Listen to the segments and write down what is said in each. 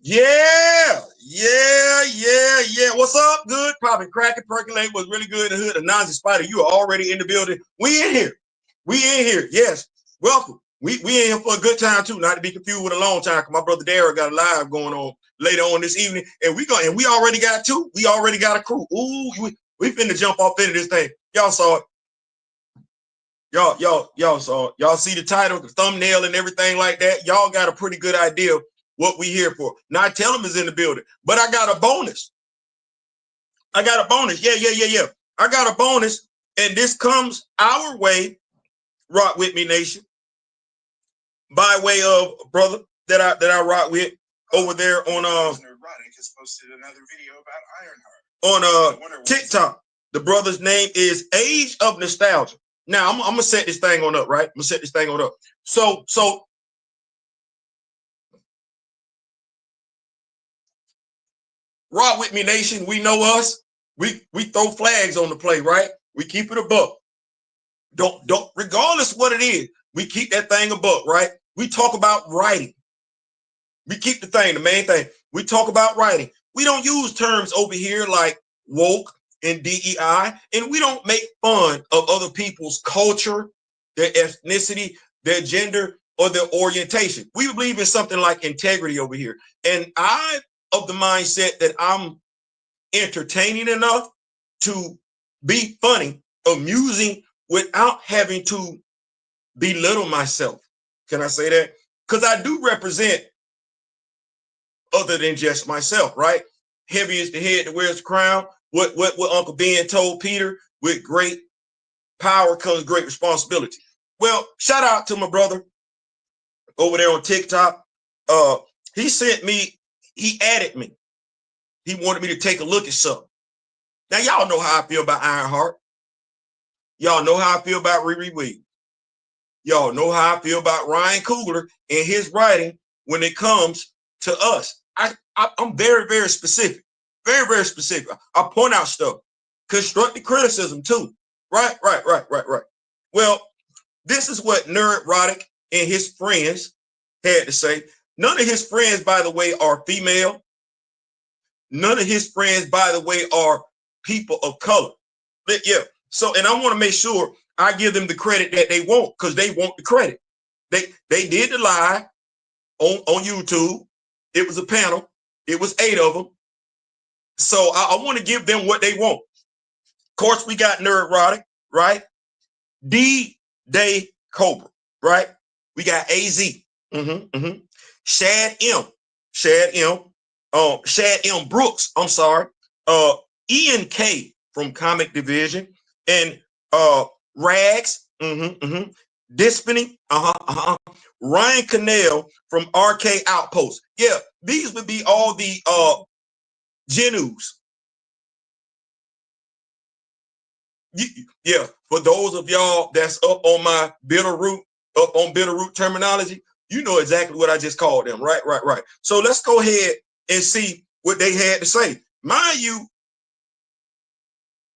Yeah. What's up? Good. Probably cracking, percolate was really good in the hood. The Nazi Spider, you are already in the building. We in here. Yes. Welcome. We in here for a good time too, not to be confused with a long time. My brother Darryl got a live going on later on this evening, and we already got two. We already got a crew. Ooh, we finna jump off into this thing. Y'all saw it. Y'all saw it. Y'all see the title, the thumbnail, and everything like that. Y'all got a pretty good idea what we here for. Now tell them is in the building, but I got a bonus. Yeah. I got a bonus, and this comes our way. Rock with me, nation. By way of brother that I rock with over there on has posted another video about Ironheart on TikTok. The brother's name is Age of Nostalgia. Now I'm gonna set this thing on up, right? I'm gonna set this thing on up. So rock with me, nation. We know us. We throw flags on the play, right? We keep it a buck. Don't regardless what it is, we keep that thing a buck, right? We talk about writing. We keep the main thing. We talk about writing. We don't use terms over here like woke and DEI, and we don't make fun of other people's culture, their ethnicity, their gender, or their orientation. We believe in something like integrity over here. And I of the mindset that I'm entertaining enough to be funny, amusing, without having to belittle myself. Can I say that? Because I do represent other than just myself, right? Heavy is the head that wears the crown. What Uncle Ben told Peter, with great power comes great responsibility. Well, shout out to my brother over there on TikTok. He sent me, he added me. He wanted me to take a look at something. Now, y'all know how I feel about Ironheart. Y'all know how I feel about Riri Williams. Y'all know how I feel about Ryan Coogler and his writing when it comes to us. I'm very, very specific. Very, very specific. I point out stuff. Constructive criticism too. Right. Well, this is what Nerd Roddick and his friends had to say. None of his friends, by the way, are female. None of his friends, by the way, are people of color. Yeah. So, and I want to make sure I give them the credit that they want, because they want the credit. They did the live on YouTube. It was a panel. It was 8 of them. So I want to give them what they want. Of course, we got Nerd Roddick, right? D-Day Cobra, right? We got AZ. Shad M. Shad M. Brooks, I'm sorry. Ian K from Comic Division, and Rags, Dispany, Ryan Cannell from RK Outpost. Yeah, these would be all the Genus. Yeah, for those of y'all that's up on my Bitterroot terminology, you know exactly what I just called them, right? So let's go ahead and see what they had to say. Mind you,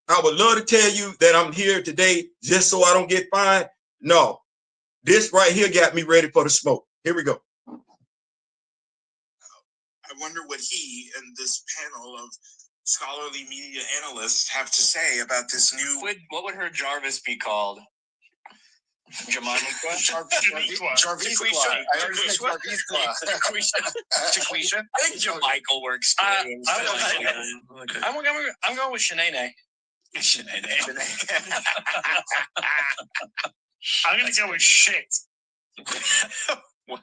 I would love to tell you that I'm here today just so I don't get fined. No, this right here got me ready for the smoke. Here we go. I wonder what he and this panel of scholarly media analysts have to say about this new. What would her Jarvis be called? Jemima? Jarvisqua. Michael works. I'm going with Shanae. I'm gonna go with shit. Wow,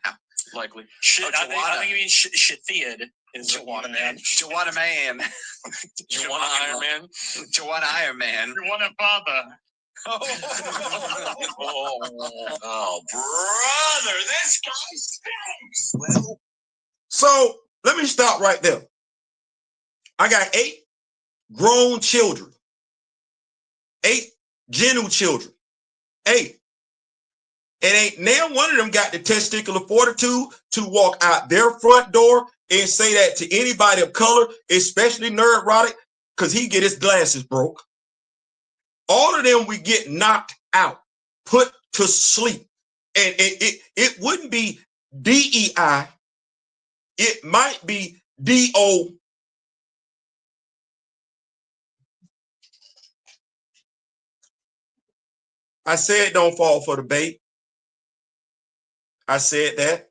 likely. Shit. I think you mean Shithiad. Joanna Man. Joanna Iron Man. Joanna Iron Man. Joanna Father. Oh, brother, this guy stinks. Well, so let me stop right there. I got 8 grown children, 8 Genu children, 8. And ain't now one of them got the testicular fortitude to walk out their front door and say that to anybody of color, especially Nerd Roddick, because he get his glasses broke. All of them we get knocked out, put to sleep. And it wouldn't be DEI It might be D-O. I said don't fall for the bait. I said that.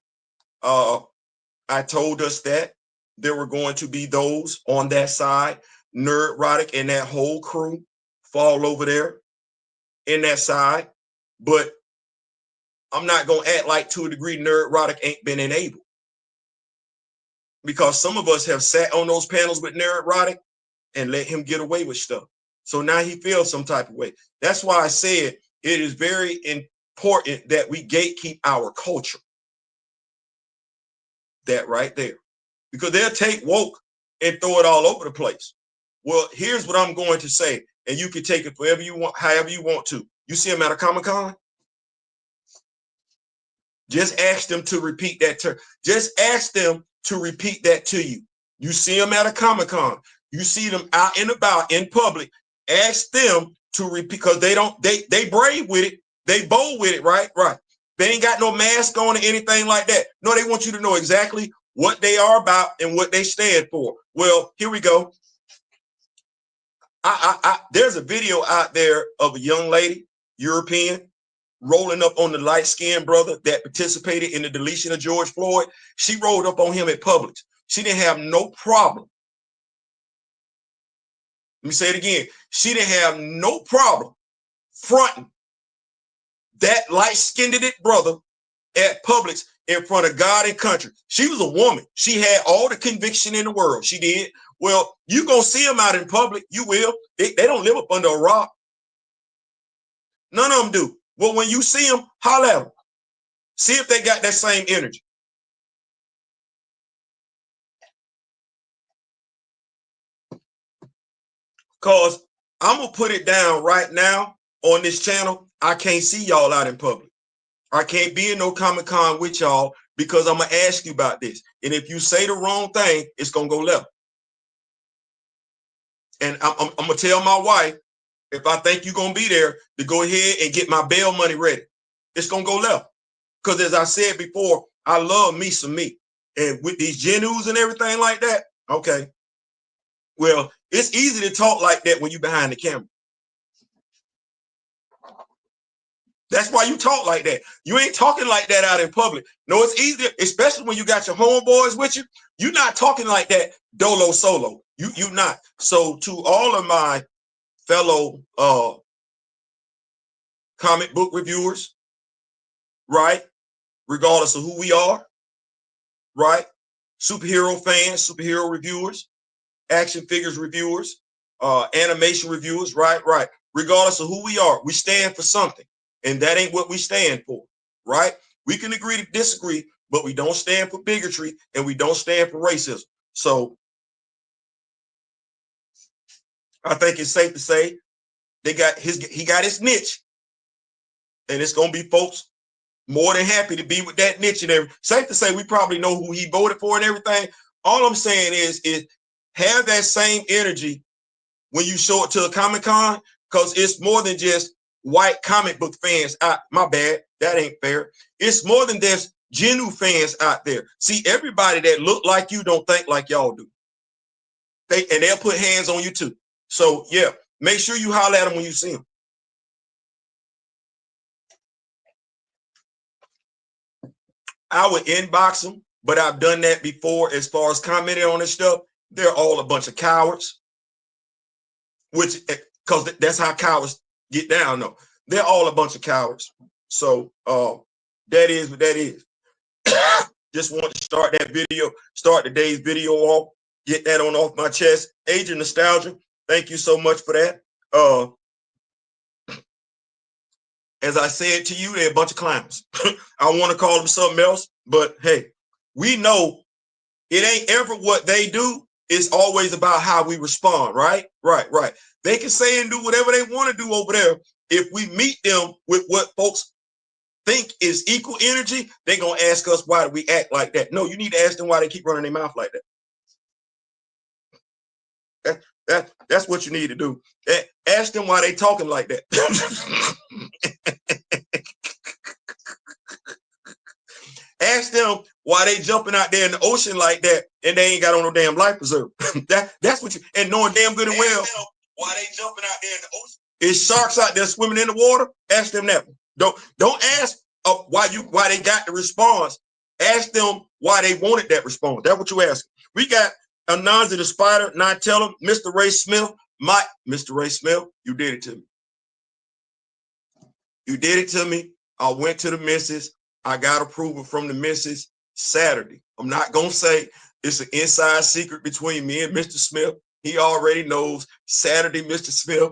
I told us that there were going to be those on that side, Nerdrotic and that whole crew fall over there in that side. But I'm not going to act like to a degree Nerdrotic ain't been enabled. Because some of us have sat on those panels with Nerdrotic and let him get away with stuff. So now he feels some type of way. That's why I said it is very important that we gatekeep our culture. That right there. Because they'll take woke and throw it all over the place. Well, here's what I'm going to say, and you can take it forever you want, however you want to. You see them at a Comic-Con? Just ask them to repeat that term. Just ask them to repeat that to you. You see them at a Comic-Con. You see them out and about in public. Ask them to repeat, because they brave with it. They bold with it, right? Right. They ain't got no mask on or anything like that. No, they want you to know exactly what they are about and what they stand for. Well, here we go. There's a video out there of a young lady, European, rolling up on the light-skinned brother that participated in the deletion of George Floyd. She rolled up on him at Publix. She didn't have no problem. Let me say it again. She didn't have no problem fronting that light-skinned brother at Publix in front of God and country. She was a woman. She had all the conviction in the world. She did. Well, you gonna see them out in public. You will. They don't live up under a rock. None of them do. Well, when you see them, holler at them. See if they got that same energy. Because I'm going to put it down right now on this channel. I can't see y'all out in public. I can't be in no Comic-Con with y'all because I'm going to ask you about this. And if you say the wrong thing, it's going to go left. And I'm going to tell my wife, if I think you're going to be there, to go ahead and get my bail money ready. It's going to go left. Because as I said before, I love me some me. And with these Genus and everything like that, okay. Well, it's easy to talk like that when you're behind the camera. That's why you talk like that. You ain't talking like that out in public. No, it's easier, especially when you got your homeboys with you. You're not talking like that dolo solo. You not. So to all of my fellow comic book reviewers, right? Regardless of who we are, right? Superhero fans, superhero reviewers, action figures reviewers, animation reviewers, right? Regardless of who we are, we stand for something. And that ain't what we stand for, right? We can agree to disagree, but we don't stand for bigotry and we don't stand for racism. So I think it's safe to say he got his niche. And it's gonna be folks more than happy to be with that niche and everything. Safe to say we probably know who he voted for and everything. All I'm saying is have that same energy when you show it to a Comic-Con, because it's more than just white comic book fans. My bad, that ain't fair. It's more than just Genu fans out there. See, everybody that look like you don't think like y'all do. And they'll put hands on you too. So yeah, make sure you holler at them when you see them. I would inbox them, but I've done that before as far as commenting on this stuff. They're all a bunch of cowards, which, because that's how cowards get down, though. They're all a bunch of cowards. So that is what that is. Just want to start today's video off, get that on off my chest. Age of Nostalgia, thank you so much for that. As I said to you, they're a bunch of clowns. I want to call them something else, but hey, we know it ain't ever what they do. It's always about how we respond, right? Right. They can say and do whatever they want to do over there. If we meet them with what folks think is equal energy, they're going to ask us, why do we act like that? No, you need to ask them why they keep running their mouth like that. That's what you need to do. Ask them why they talking like that. Ask them why they jumping out there in the ocean like that and they ain't got on no damn life preserver. That's what you, and knowing damn good and well why they jumping out there in the ocean. Is sharks out there swimming in the water? Ask them that. Don't ask why they got the response. Ask them why they wanted that response. That's what you ask. We got Anansi the Spider. Now tell him, Mr. Ray Smith, Mr. Ray Smith, you did it to me. You did it to me. I went to the missus. I got approval from the missus Saturday. I'm not gonna say it's an inside secret between me and Mr. Smith. He already knows. Saturday, Mr. Smith.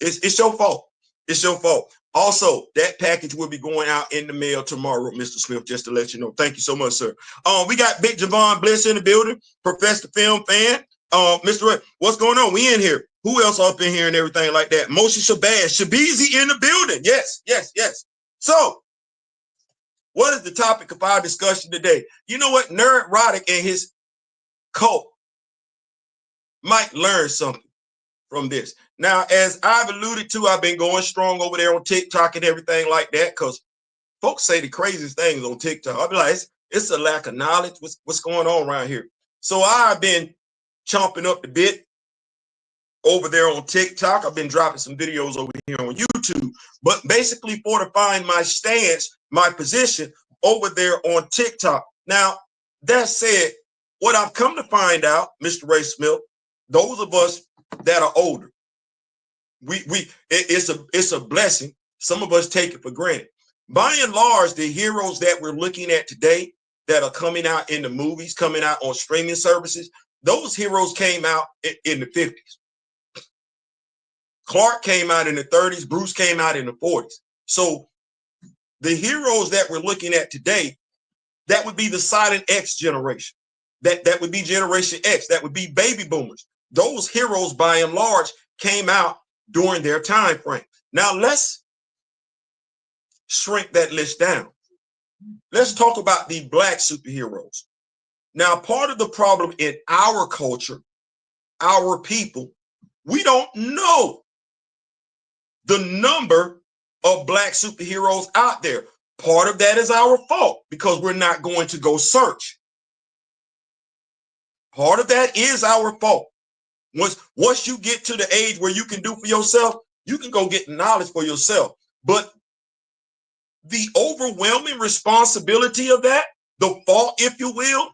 It's your fault. It's your fault. Also, that package will be going out in the mail tomorrow, Mr. Smith, just to let you know. Thank you so much, sir. We got Big Javon Bliss in the building, Professor Film Fan. Mr. Ray, what's going on? We in here. Who else up in here and everything like that? Moshe Shabazz, Shabizi in the building. Yes. So, what is the topic of our discussion today? You know what? Nerd Roddick and his cult might learn something from this. Now, as I've alluded to, I've been going strong over there on TikTok and everything like that because folks say the craziest things on TikTok. I'll be like, it's a lack of knowledge. What's going on around here? So I've been chomping up the bit over there on TikTok. I've been dropping some videos over here on YouTube, but basically fortifying my stance, my position over there on TikTok. Now, that said, what I've come to find out, Mr. Ray Smith, those of us that are older, it's a blessing. Some of us take it for granted. By and large, the heroes that we're looking at today that are coming out in the movies, coming out on streaming services, those heroes came out in the 50s. Clark came out in the 30s. Bruce came out in the 40s. So the heroes that we're looking at today, that would be the Silent X generation. That would be Generation X. That would be baby boomers. Those heroes, by and large, came out during their time frame. Now, let's shrink that list down. Let's talk about the Black superheroes. Now, part of the problem in our culture, our people, we don't know the number of Black superheroes out there. Part of that is our fault because we're not going to go search. Part of that is our fault. Once you get to the age where you can do for yourself, you can go get knowledge for yourself. But the overwhelming responsibility of that, the fault, if you will,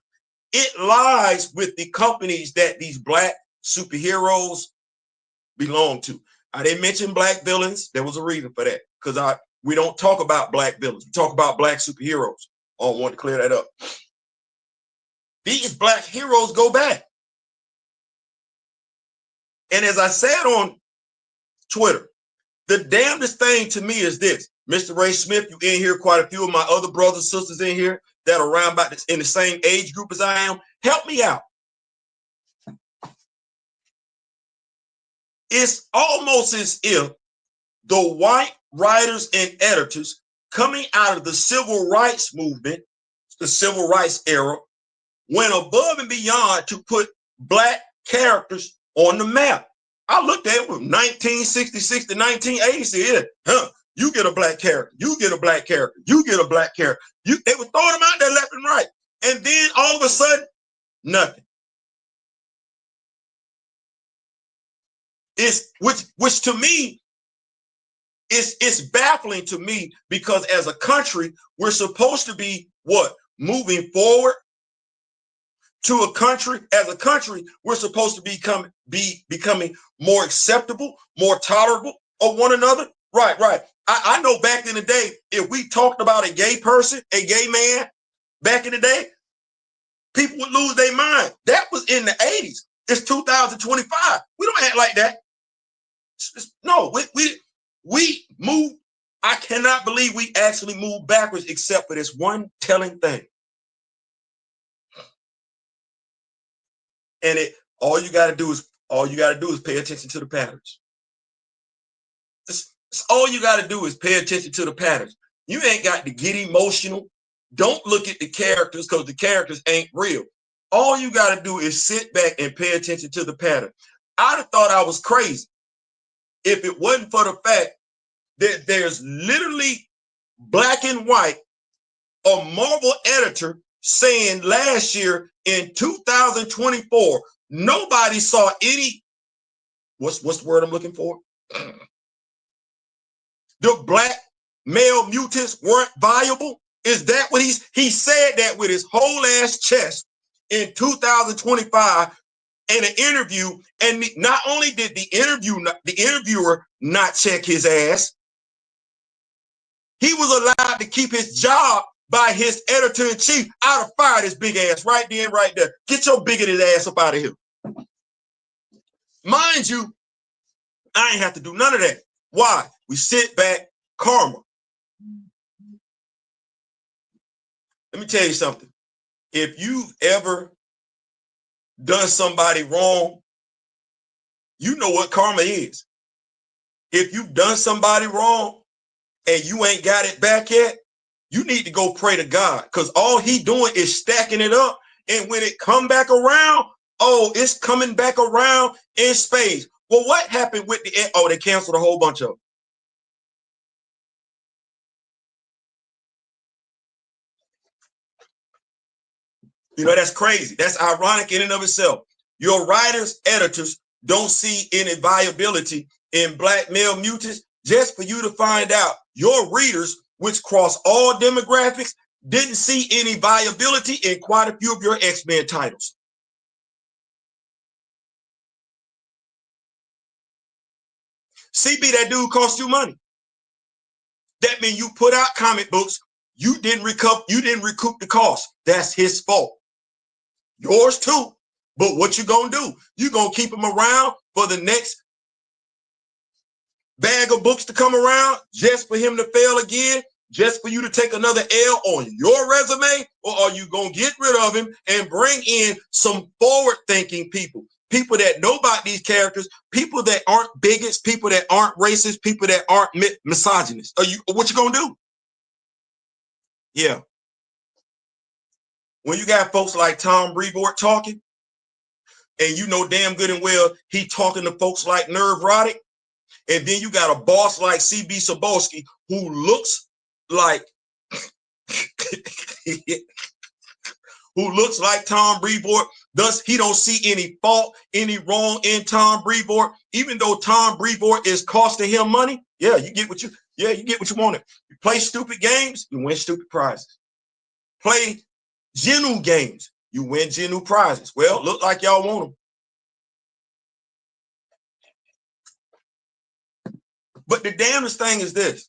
it lies with the companies that these Black superheroes belong to. I didn't mention Black villains. There was a reason for that because we don't talk about Black villains. We talk about Black superheroes. I want to clear that up. These Black heroes go back. And as I said on Twitter, the damnedest thing to me is this. Mr. Ray Smith, you in here, quite a few of my other brothers and sisters in here that are around about this, in the same age group as I am. Help me out. It's almost as if the white writers and editors coming out of the civil rights movement, the civil rights era, went above and beyond to put Black characters on the map. I looked at it from 1966 to 1980. Said, you get a Black character, you get a Black character, you get a Black character. They were throwing them out there left and right. And then all of a sudden, nothing. Which to me, it's baffling to me because as a country, we're supposed to be what? Moving forward to a country. As a country, we're supposed to be becoming more acceptable, more tolerable of one another. Right. I know back in the day, if we talked about a gay person, a gay man, back in the day, people would lose their mind. That was in the 80s. It's 2025. We don't act like that. No, we move. I cannot believe we actually move backwards except for this one telling thing. And all you got to do is pay attention to the patterns. It's all you got to do is pay attention to the patterns. You ain't got to get emotional. Don't look at the characters because the characters ain't real. All you got to do is sit back and pay attention to the pattern. I'd have thought I was crazy if it wasn't for the fact that there's literally black and white a Marvel editor saying last year in 2024, nobody saw any, what's the word I'm looking for? The black male mutants weren't viable? Is that what he said that with his whole ass chest in 2025 in an interview, and not only did the interviewer not check his ass, he was allowed to keep his job by his editor-in-chief. I'd have fired his big ass right then, right there. Get your bigoted ass up out of here. Mind you, I ain't have to do none of that. Why? We sit back, karma. Let me tell you something. If you've ever done somebody wrong, you know what karma is. If you've done somebody wrong and you ain't got it back yet, you need to go pray to God, because all he doing is stacking it up. And when it come back around, oh, it's coming back around in spades. Well, what happened with the, oh, they canceled a whole bunch of them. You know, that's crazy. That's ironic in and of itself. Your writers, editors don't see any viability in black male mutants, just for you to find out your readers, which cross all demographics, didn't see any viability in quite a few of your X-Men titles. CB, that dude cost you money. That means you put out comic books, you didn't recoup the cost. That's his fault. Yours too. But what you gonna do? You gonna keep him around for the next bag of books to come around, just for him to fail again, just for you to take another L on your resume? Or are you gonna get rid of him and bring in some forward-thinking people? People that know about these characters, people that aren't bigots, people that aren't racist, people that aren't misogynists. What you gonna do? Yeah. When you got folks like Tom Brevoort talking, and you know damn good and well he talking to folks like Nerve-Rottic, and then you got a boss like CB Sobolski who looks like Tom Brevoort. Thus, he don't see any fault, any wrong in Tom Brevoort, even though Tom Brevoort is costing him money. Yeah, you get what you wanted. You play stupid games, you win stupid prizes. Play Genu games, you win Genu prizes. Well, look like y'all want them. But the damnedest thing is this.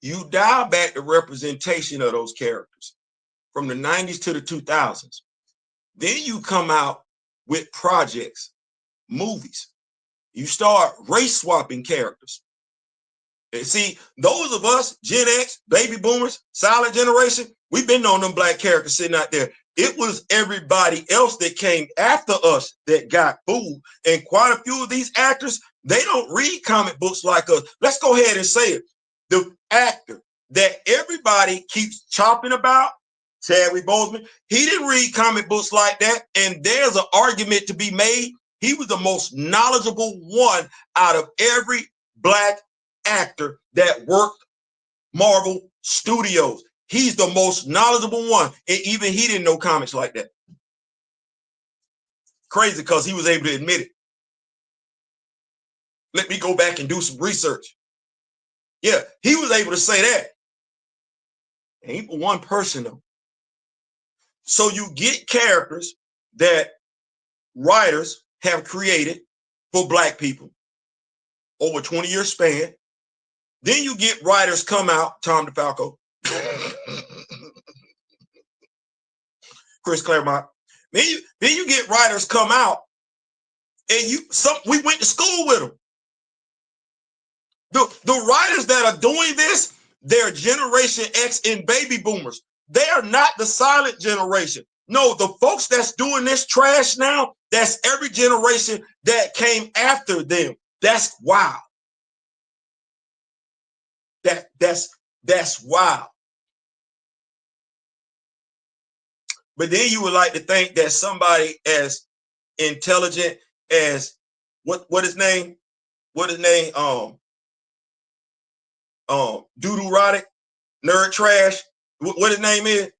You dial back the representation of those characters from the 90s to the 2000s. Then you come out with projects, movies. You start race swapping characters. And see, those of us, Gen X, baby boomers, silent generation, we've been on them black characters sitting out there. It was everybody else that came after us that got fooled. And quite a few of these actors, they don't read comic books like us. Let's go ahead and say it. The actor that everybody keeps chopping about, Chadwick Boseman, he didn't read comic books like that. And there's an argument to be made. He was the most knowledgeable one out of every black actor that worked Marvel Studios. He's the most knowledgeable one. And even he didn't know comics like that. Crazy, because he was able to admit it. Let me go back and do some research. Yeah, he was able to say that. Ain't but one person though. So you get characters that writers have created for black people over 20-year span. Then you get writers come out, Tom DeFalco, Chris Claremont. Then you get writers come out, and we went to school with them. The writers that are doing this, they're Generation X and baby boomers. They are not the silent generation. No, the folks that's doing this trash now, that's every generation that came after them. That's wild. That's wild. But then you would like to think that somebody as intelligent as what his name? Doodoo Roddick, Nerd Trash, what his name is,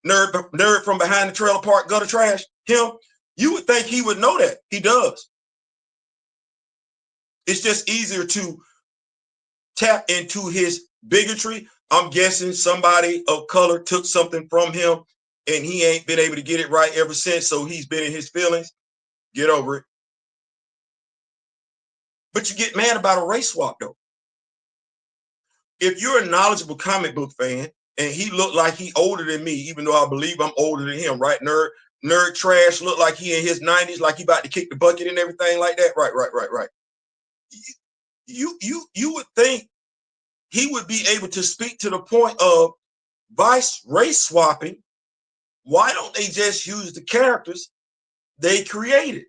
nerd from behind the trailer park, gutter trash, him, you would think he would know that. He does. It's just easier to tap into his bigotry. I'm guessing somebody of color took something from him and he ain't been able to get it right ever since, so he's been in his feelings. Get over it. But you get mad about a race swap, though. If you're a knowledgeable comic book fan and he looked like he older than me, even though I believe I'm older than him, right? Nerd Trash looked like he in his 90s, like he about to kick the bucket and everything like that. Right. You would think he would be able to speak to the point of vice race swapping. Why don't they just use the characters they created?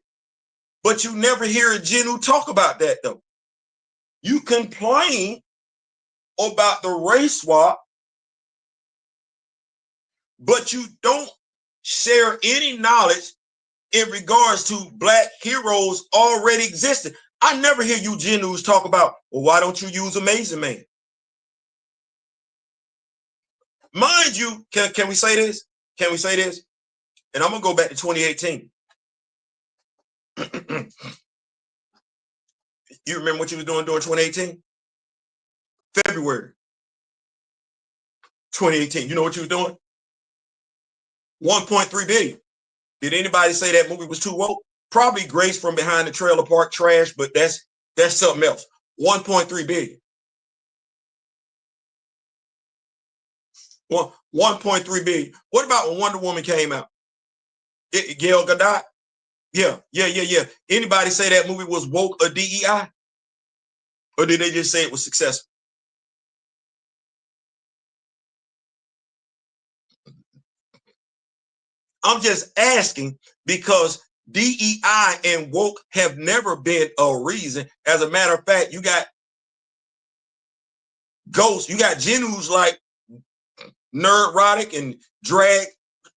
But you never hear a Genu talk about that, though. You complain about the race swap, but you don't share any knowledge in regards to black heroes already existing. I never hear you Genus talk about, well, why don't you use Amazing Man? Mind you, can we say this? Can we say this? And I'm going to go back to 2018. You remember what you was doing during 2018? February 2018. You know what you was doing? 1.3 billion. Did anybody say that movie was too woke? Probably Grace from Behind the Trailer Park trash, but that's something else. 1.3 billion. 1.3 billion. What about when Wonder Woman came out? Gail Gadot? Yeah. Anybody say that movie was woke or DEI? Or did they just say it was successful? I'm just asking because DEI and woke have never been a reason. As a matter of fact, you got ghosts, you got Genus like Nerd Roddick and Drag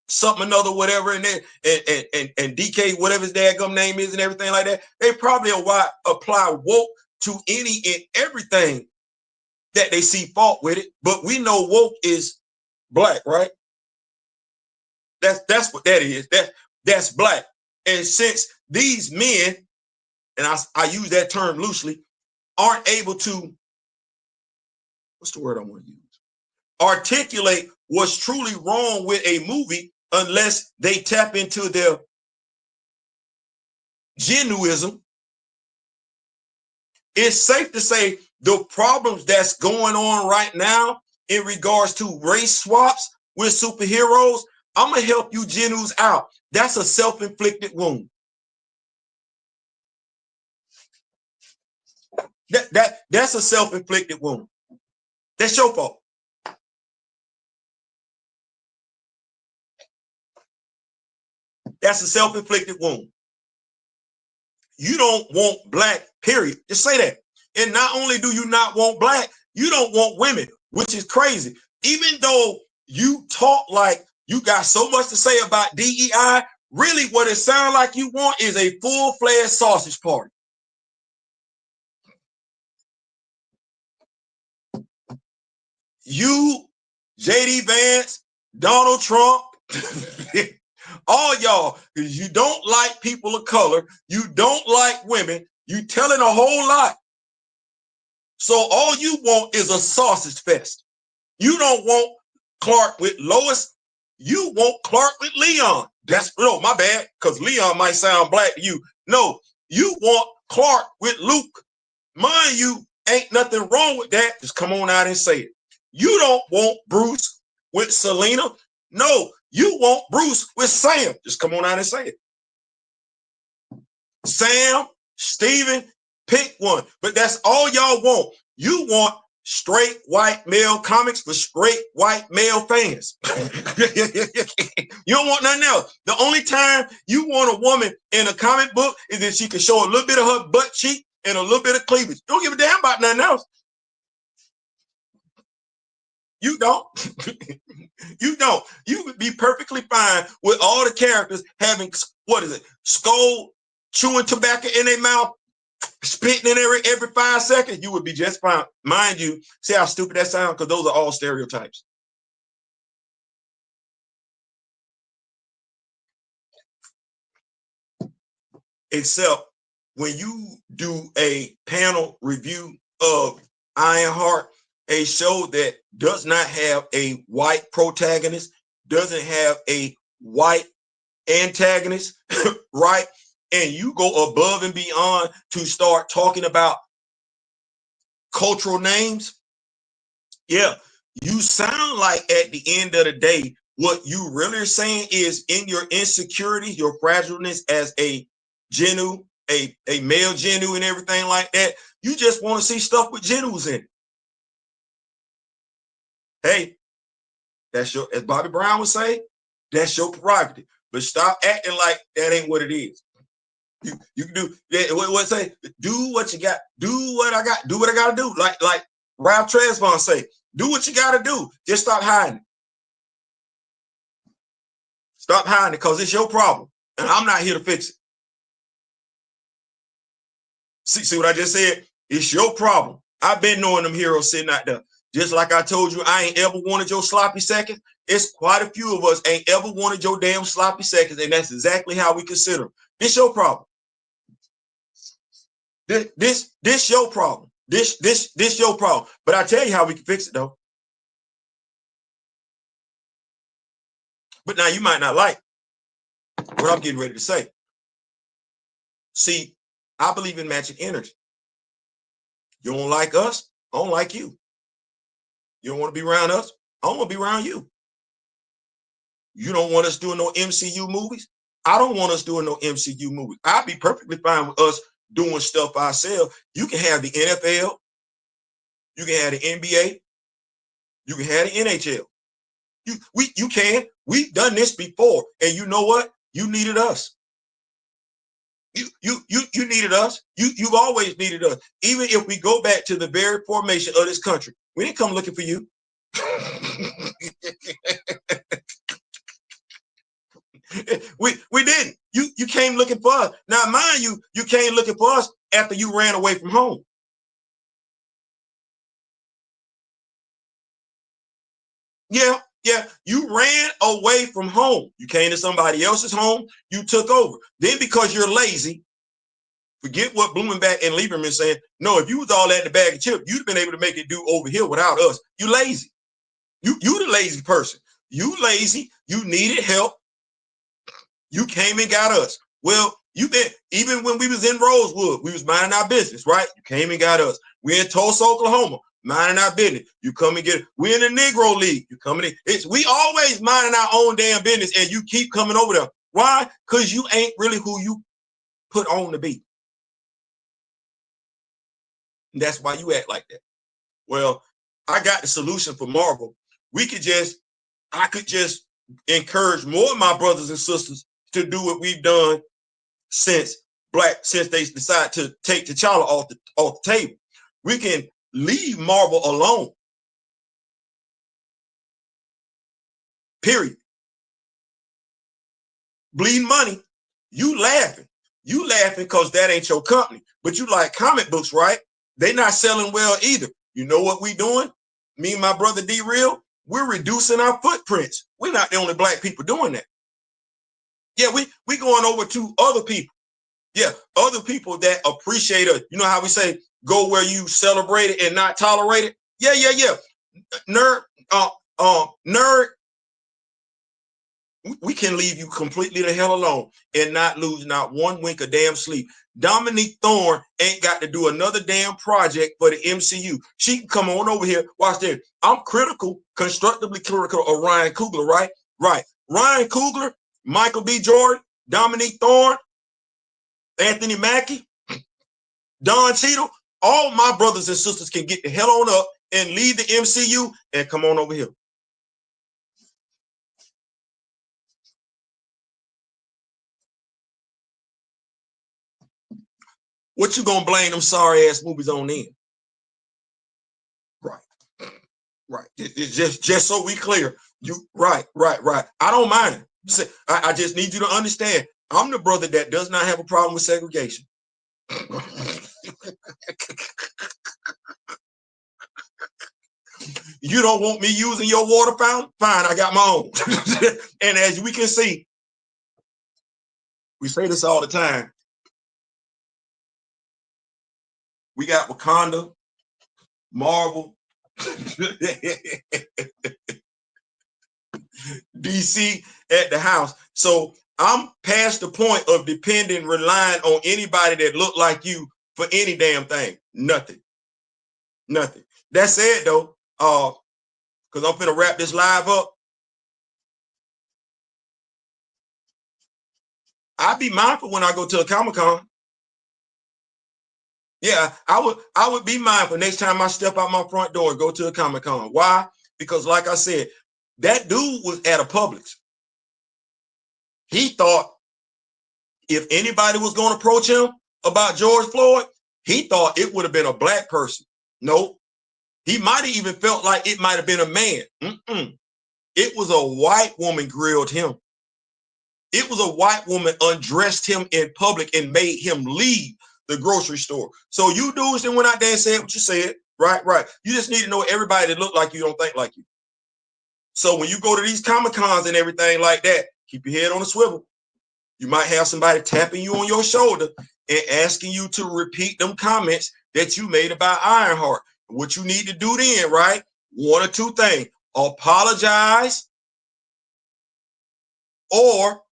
something another, whatever, and DK, whatever his dadgum name is, and everything like that. They probably apply woke to any and everything that they see fault with it. But we know woke is black, right? That's what that is. That's black. And since these men, and I use that term loosely, aren't able to, what's the word I want to use? Articulate what's truly wrong with a movie unless they tap into their genuism. It's safe to say the problems that's going on right now in regards to race swaps with superheroes, I'm going to help you Genus out. That's a self-inflicted wound. That's a self-inflicted wound. That's your fault. That's a self-inflicted wound. You don't want black, period. Just say that. And not only do you not want black, you don't want women, which is crazy. Even though you talk like you got so much to say about DEI, really what it sounds like you want is a full-fledged sausage party. You, JD Vance, Donald Trump, all y'all, because you don't like people of color, you don't like women, you telling a whole lot. So all you want is a sausage fest. You don't want Clark with Lois, you want Clark with Leon. No, my bad, because Leon might sound black to you. No, you want Clark with Luke. Mind you, ain't nothing wrong with that. Just come on out and say it. You don't want Bruce with Selena. No, you want Bruce with Sam. Just come on out and say it. Sam, Steven, pick one. But that's all y'all want. You want straight white male comics for straight white male fans. You don't want nothing else. The only time you want a woman in a comic book is that she can show a little bit of her butt cheek and a little bit of cleavage. Don't give a damn about nothing else. You don't. You don't. You would be perfectly fine with all the characters having, what is it, skull chewing tobacco in their mouth spitting in every 5 seconds, you would be just fine. Mind you, see how stupid that sounds? Because those are all stereotypes. Except when you do a panel review of Ironheart, a show that does not have a white protagonist, doesn't have a white antagonist, right? And you go above and beyond to start talking about cultural names. Yeah, you sound like at the end of the day, what you really are saying is in your insecurity, your fragileness as a Genu, a male Genu and everything like that, you just want to see stuff with Genus in it. Hey, that's your, as Bobby Brown would say, that's your prerogative. But stop acting like that ain't what it is. You can do what say, do what you got, do what I got, do what I gotta do. Like Ralph Tresvant say, do what you gotta do. Just stop hiding. Stop hiding it, because it's your problem. And I'm not here to fix it. See what I just said? It's your problem. I've been knowing them heroes sitting out there. Just like I told you, I ain't ever wanted your sloppy seconds. It's quite a few of us ain't ever wanted your damn sloppy seconds, and that's exactly how we consider them. This your problem. This your problem. This your problem. But I tell you how we can fix it though. But now you might not like what I'm getting ready to say. See, I believe in magic energy. You don't like us, I don't like you. You don't want to be around us, I don't want to be around you. You don't want us doing no MCU movies, I don't want us doing no MCU movies. I'd be perfectly fine with us doing stuff ourselves. You can have the NFL, you can have the NBA, you can have the NHL. You can. We've done this before, and you know what? You needed us. You needed us. You've always needed us. Even if we go back to the very formation of this country, we didn't come looking for you. we didn't. You came looking for us. Now, mind you, you came looking for us after you ran away from home. Yeah, you ran away from home. You came to somebody else's home, you took over. Then because you're lazy, forget what Blumenbach and Lieberman saying. No, if you was all that in the bag of chips, you'd have been able to make it do over here without us. You lazy. You the lazy person. You lazy. You needed help. You came and got us. Well, you been, even when we was in Rosewood, we was minding our business, right? You came and got us. We're in Tulsa, Oklahoma, minding our business. You come and get it. We're in the Negro League. You coming in. We always minding our own damn business, and you keep coming over there. Why? Because you ain't really who you put on to be. And that's why you act like that. Well, I got the solution for Marvel. I could just encourage more of my brothers and sisters to do what we've done since they decided to take T'Challa off the table. We can leave Marvel alone. Period. Bleeding money. You laughing because that ain't your company. But you like comic books, right? They're not selling well either. You know what we doing? Me and my brother D-Real, we're reducing our footprints. We're not the only black people doing that. Yeah, we going over to other people. Yeah, other people that appreciate us. You know how we say, go where you celebrate it and not tolerate it? Yeah. Nerd, nerd, we can leave you completely the hell alone and not lose not one wink of damn sleep. Dominique Thorne ain't got to do another damn project for the MCU. She can come on over here. Watch this. I'm constructively critical of Ryan Coogler, right? Right. Ryan Coogler, Michael B. Jordan, Dominique Thorne, Anthony Mackie, Don Cheadle, all my brothers and sisters can get the hell on up and leave the MCU and come on over here. What you gonna blame them sorry ass movies on then? Right. It's just so we clear. You right. I don't mind. I just need you to understand. I'm the brother that does not have a problem with segregation. You don't want me using your water fountain? Fine, I got my own. And as we can see, we say this all the time. We got Wakanda, Marvel, DC at the house. So I'm past the point of depending, relying on anybody that look like you for any damn thing. Nothing. Nothing. That said though, because I'm finna wrap this live up. I'd be mindful when I go to a Comic-Con. Yeah, I would be mindful next time I step out my front door and go to a Comic-Con. Why? Because like I said, that dude was at a Publix. He thought if anybody was going to approach him about George Floyd, he thought it would have been a black person. Nope. He might have even felt like it might have been a man. It was a white woman grilled him. It was a white woman undressed him in public and made him leave the grocery store. So you dudes then went out there and said what you said. Right. You just need to know everybody that look like you don't think like you. So when you go to these Comic-Cons and everything like that, keep your head on the swivel. You might have somebody tapping you on your shoulder and asking you to repeat them comments that you made about Ironheart. What you need to do then, right? One or two things. Apologize or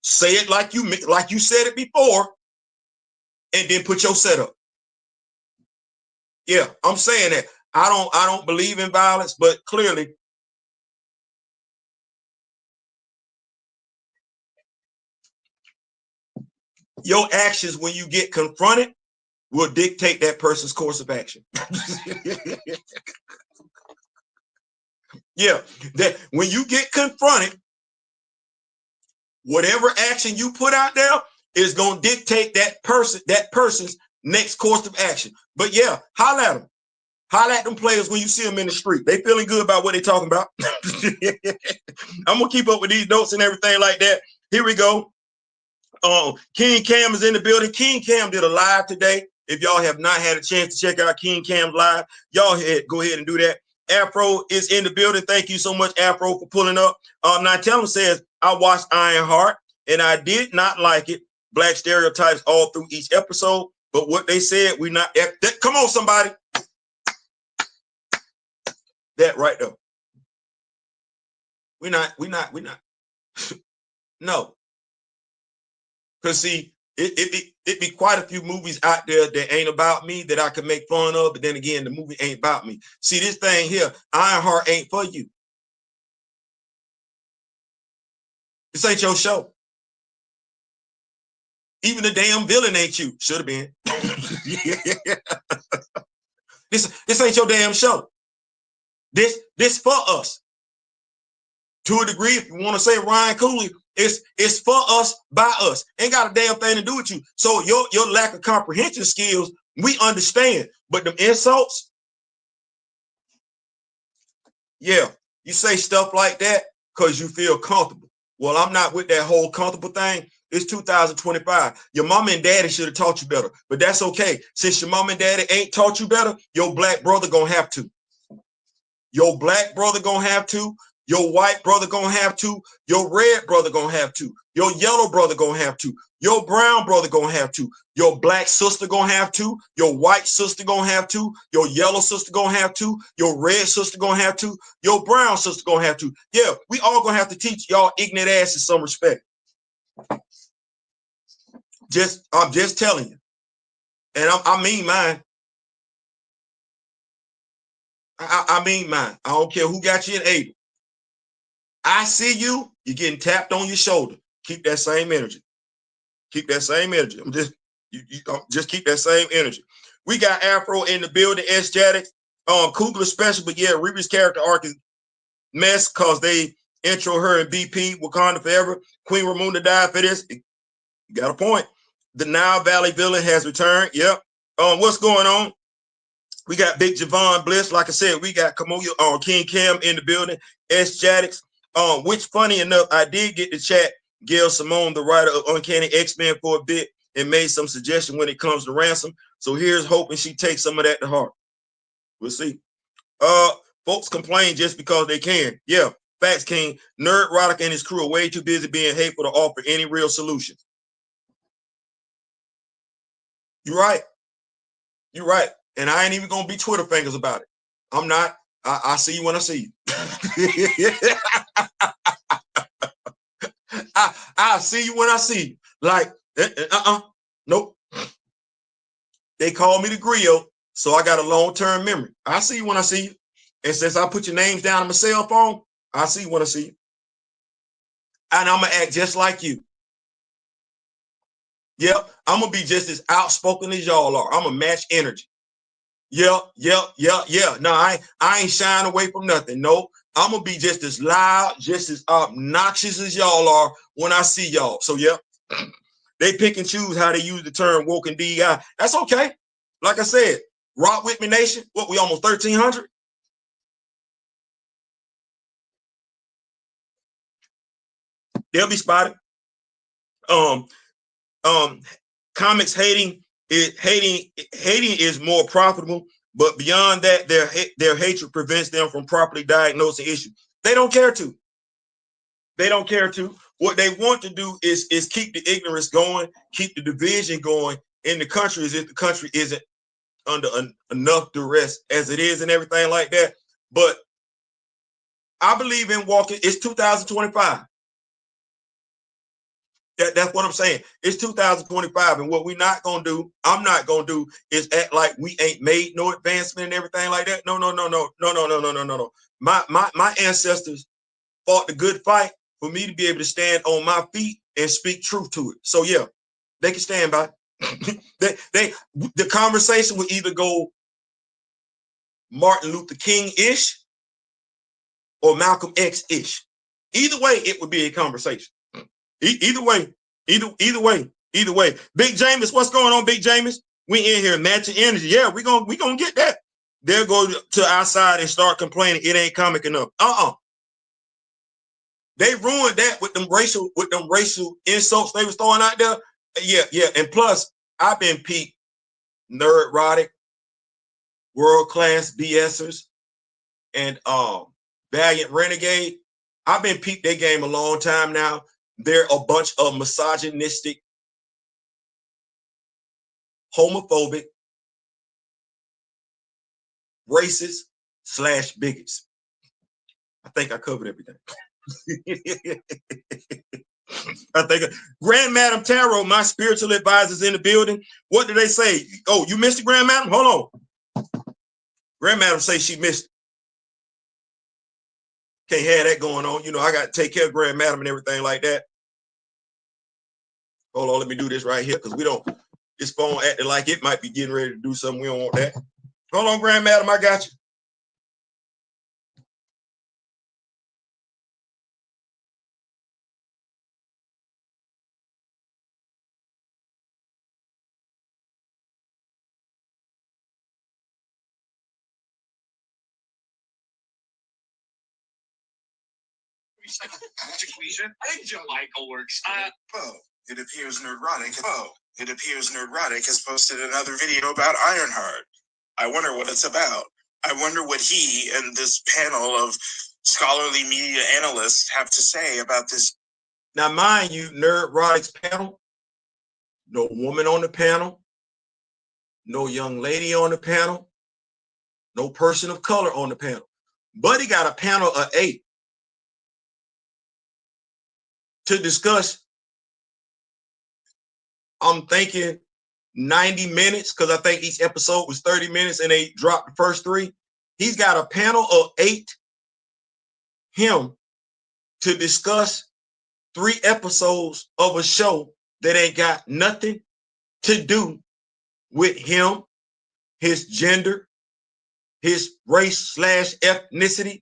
say it like you said it before and then put your setup. Yeah, I'm saying that. I don't believe in violence, but clearly your actions when you get confronted will dictate that person's course of action. Yeah, that when you get confronted, whatever action you put out there is going to dictate that person's next course of action. But yeah, holler at them. Holler at them players when you see them in the street. They feeling good about what they talking about. I'm going to keep up with these notes and everything like that. Here we go. King Cam is in the building. King Cam did a live today. If y'all have not had a chance to check out King Cam's live, y'all go ahead and do that. Afro is in the building. Thank you so much, Afro, for pulling up. Now tell him says, I watched Ironheart and I did not like it. Black stereotypes all through each episode. But what they said, we not. Come on, somebody. That right there. We're not. No. Because see, it be quite a few movies out there that ain't about me that I can make fun of, but then again, the movie ain't about me. See, this thing here, Ironheart ain't for you. This ain't your show. Even the damn villain ain't you. Should have been. This ain't your damn show. This for us. To a degree, if you want to say Ryan Cooley, it's for us, by us. Ain't got a damn thing to do with you. So your lack of comprehension skills, we understand. But them insults, yeah, you say stuff like that because you feel comfortable. Well, I'm not with that whole comfortable thing. It's 2025. Your mom and daddy should have taught you better, but that's okay. Since your mom and daddy ain't taught you better, your black brother gonna have to. Your black brother gonna have to. Your white brother gonna have to. Your red brother gonna have to. Your yellow brother gonna have to. Your brown brother gonna have to. Your black sister gonna have to. Your white sister gonna have to. Your yellow sister gonna have to. Your red sister gonna have to. Your brown sister gonna have to. Yeah, we all gonna have to teach y'all ignorant asses some respect. I'm just telling you. And I mean mine. I mean mine. I don't care who got you in able. I see you, you're getting tapped on your shoulder. Keep that same energy. Keep that same energy. Just keep that same energy. We got Afro in the building, S-Jatics. Kugler special, but yeah, Riri's character arc is mess because they intro her in BP, Wakanda Forever. Queen Ramunda died for this. You got a point. The Nile Valley villain has returned. Yep. What's going on? We got Big Javon Bliss. Like I said, we got King Cam in the building, S-Jatics. Which funny enough, I did get to chat Gail Simone, the writer of Uncanny X-Men, for a bit. and made some suggestion when it comes to ransom. So here's hoping she takes some of that to heart. We'll see. Folks complain just because they can. Yeah, facts, King. Nerd Roddick and his crew are way too busy being hateful to offer any real solutions. You're right. You're right. And I ain't even gonna be Twitter fingers about it. I'm not. I see you when I see you. I see you when I see you. Like, nope. They call me the grill, so I got a long-term memory. I see you when I see you. And since I put your names down on my cell phone, I see you when I see you. And I'm gonna act just like you. Yep, I'm gonna be just as outspoken as y'all are. I'm gonna match energy. Yeah. No, I ain't shying away from nothing. No, I'm gonna be just as loud, just as obnoxious as y'all are when I see y'all. So yeah, they pick and choose how they use the term woke and DEI. That's okay. Like I said, rock with me, nation. What, we almost 1,300? They'll be spotted. Comics hating is more profitable, but beyond that, their hatred prevents them from properly diagnosing issues. They don't care to. They don't care to. What they want to do is keep the ignorance going, keep the division going in the country, as if the country isn't under enough duress as it is and everything like that. But I believe in walking. It's 2025. That's what I'm saying. It's 2025, and what we're not gonna do, I'm not gonna do, is act like we ain't made no advancement and everything like that. No. My ancestors fought the good fight for me to be able to stand on my feet and speak truth to it. So yeah, they can stand by. The conversation will either go Martin Luther King-ish or Malcolm X-ish. Either way, it would be a conversation. Either way. Big James, what's going on, Big James? We in here matching energy. Yeah, we gonna get that. They'll go to our side and start complaining it ain't comic enough. They ruined that with them racial insults they was throwing out there. Yeah. And plus, I've been peeped Nerd Roddick, World Class BSers, and Valiant Renegade. I've been peeped their game a long time now. They're a bunch of misogynistic, homophobic, racist / bigots. I think I covered everything. I think Grand Madam Tarot, my spiritual advisors in the building. What do they say? Oh, you missed it, Grand Madam? Hold on. Grand Madam say she missed it. Can't have that going on. You know, I got to take care of Grand Madam and everything like that. Hold on, let me do this right here, because we don't, this phone acting like it might be getting ready to do something. We don't want that. Hold on, Grand Madam, I got you. Michael works. It appears Nerd Roddick has posted another video about Ironheart. I wonder what it's about. I wonder what he and this panel of scholarly media analysts have to say about this. Now, mind you, Nerd Roddick's panel, no woman on the panel, no young lady on the panel, no person of color on the panel. But he got a panel of 8 to discuss. I'm thinking 90 minutes, because I think each episode was 30 minutes and they dropped the first 3. He's got a panel of 8 him to discuss 3 episodes of a show that ain't got nothing to do with him, his gender, his race / ethnicity.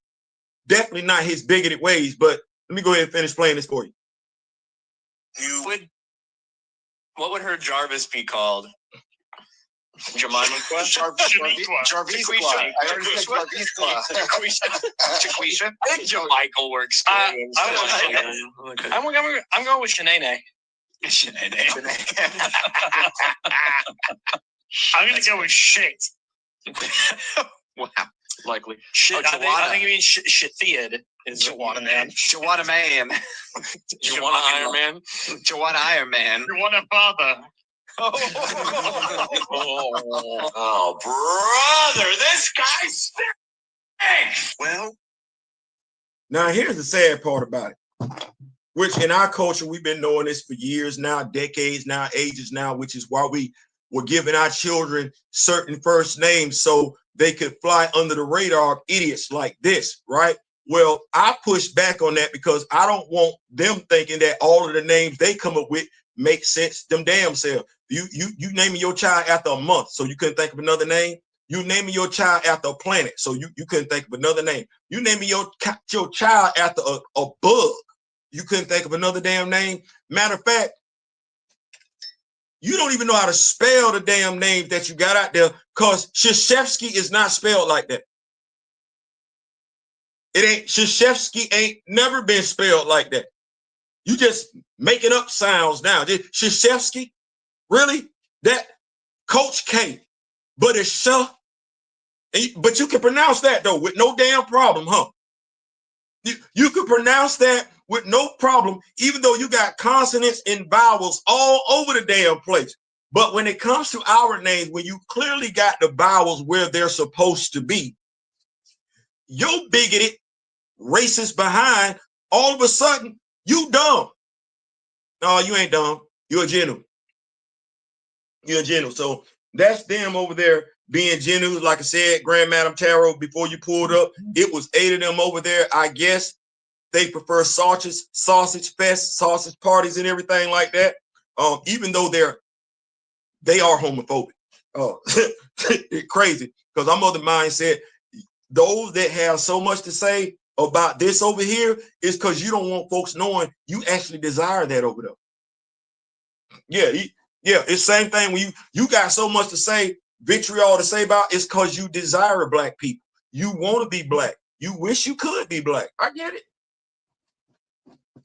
Definitely not his bigoted ways, but let me go ahead and finish playing this for you. What would her Jarvis be called? Jemima? Jaquisha? Michael works. I'm going with Shanae. I'm gonna go with shit. Wow, likely. Shit. I think you mean shit-thead. Is Joanna Man. Joanna Man. Joanna Iron Man. Joanna Iron Man. Joanna Father. Oh, brother, this guy's sick. Well, now here's the sad part about it, which in our culture, we've been knowing this for years now, decades now, ages now, which is why we were giving our children certain first names so they could fly under the radar of idiots like this, right? Well, I push back on that because I don't want them thinking that all of the names they come up with make sense them damn self. You naming your child after a month, so you couldn't think of another name. You naming your child after a planet, so you couldn't think of another name. You naming your child after a bug, you couldn't think of another damn name. Matter of fact, you don't even know how to spell the damn names that you got out there, because Krzyzewski is not spelled like that. It ain't, Krzyzewski ain't never been spelled like that. You just making up sounds now. Krzyzewski, really? That Coach K, but it's Sh. But you can pronounce that though with no damn problem, huh? You can pronounce that with no problem, even though you got consonants and vowels all over the damn place. But when it comes to our names, when you clearly got the vowels where they're supposed to be, your bigoted, racist behind, all of a sudden, you dumb. No, you ain't dumb. You're a genuine. You're a genuine. So that's them over there being genuine. Like I said, Grand Madam Tarot, before you pulled up, it was 8 of them over there. I guess they prefer sausage fest, sausage parties, and everything like that. Even though they are homophobic. Crazy. Because I'm of the mindset, those that have so much to say about this over here is because you don't want folks knowing you actually desire that over there. Yeah, it's same thing when you got so much to say, vitriol to say about, it's because you desire black people. You want to be black. You wish you could be black. I get it.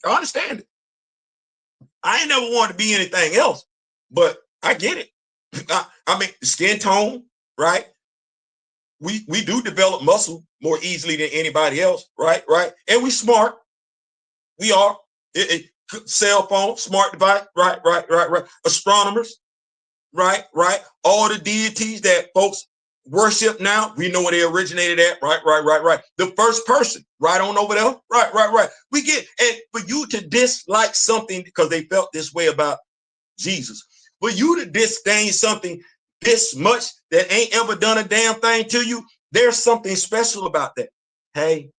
I understand it. I ain't never wanted to be anything else, but I get it. I mean, skin tone, right? We do develop muscle more easily than anybody else, right? And we smart. We are. Cell phone, smart device, right. Astronomers, right. All the deities that folks worship now, we know where they originated at, right. The first person, right on over there, right. We get, and for you to dislike something because they felt this way about Jesus, for you to disdain something this much that ain't ever done a damn thing to you, there's something special about that. Hey.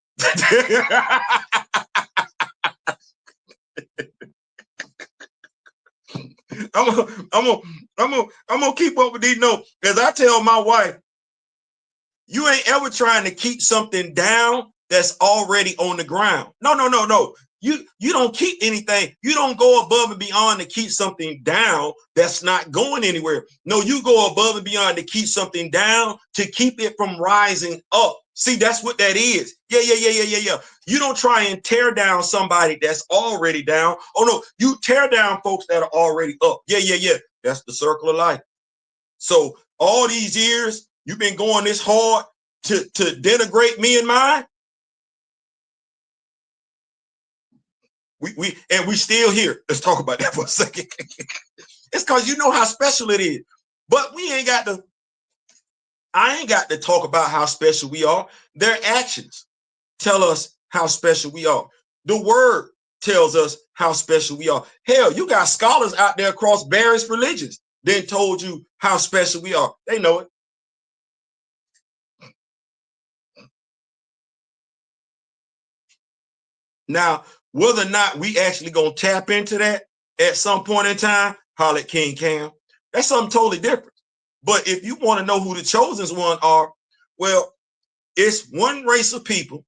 I'm gonna keep up with these notes, because I tell my wife, you ain't ever trying to keep something down that's already on the ground. No. You don't keep anything. You don't go above and beyond to keep something down that's not going anywhere. No, you go above and beyond to keep something down to keep it from rising up. See, that's what that is. Yeah. You don't try and tear down somebody that's already down. Oh no, you tear down folks that are already up. Yeah. That's the circle of life. So all these years you've been going this hard to denigrate me and mine. We still here. Let's talk about that for a second. It's because you know how special it is. But I ain't got to talk about how special we are. Their actions tell us how special we are. The word tells us how special we are. Hell, you got scholars out there across various religions then told you how special we are. They know it. Now, whether or not we actually gonna tap into that at some point in time, holler at King Cam, that's something totally different. But if you want to know who the chosen ones are, well, it's one race of people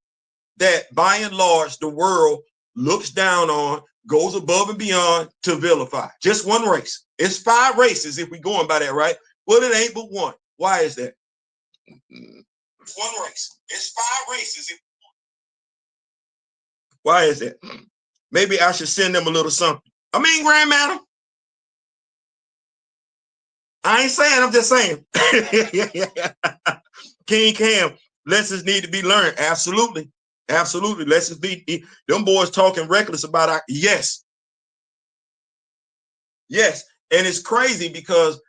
that by and large the world looks down on, goes above and beyond to vilify. Just one race. It's 5 races if we're going by that, right? Well, it ain't but one. Why is that? It's one race. It's 5 races. Why is that? Maybe I should send them a little something. I mean, Grand Madam, I ain't saying, I'm just saying. King Cam, lessons need to be learned. Absolutely. Absolutely. Lessons be, them boys talking reckless about our, yes. Yes. And it's crazy because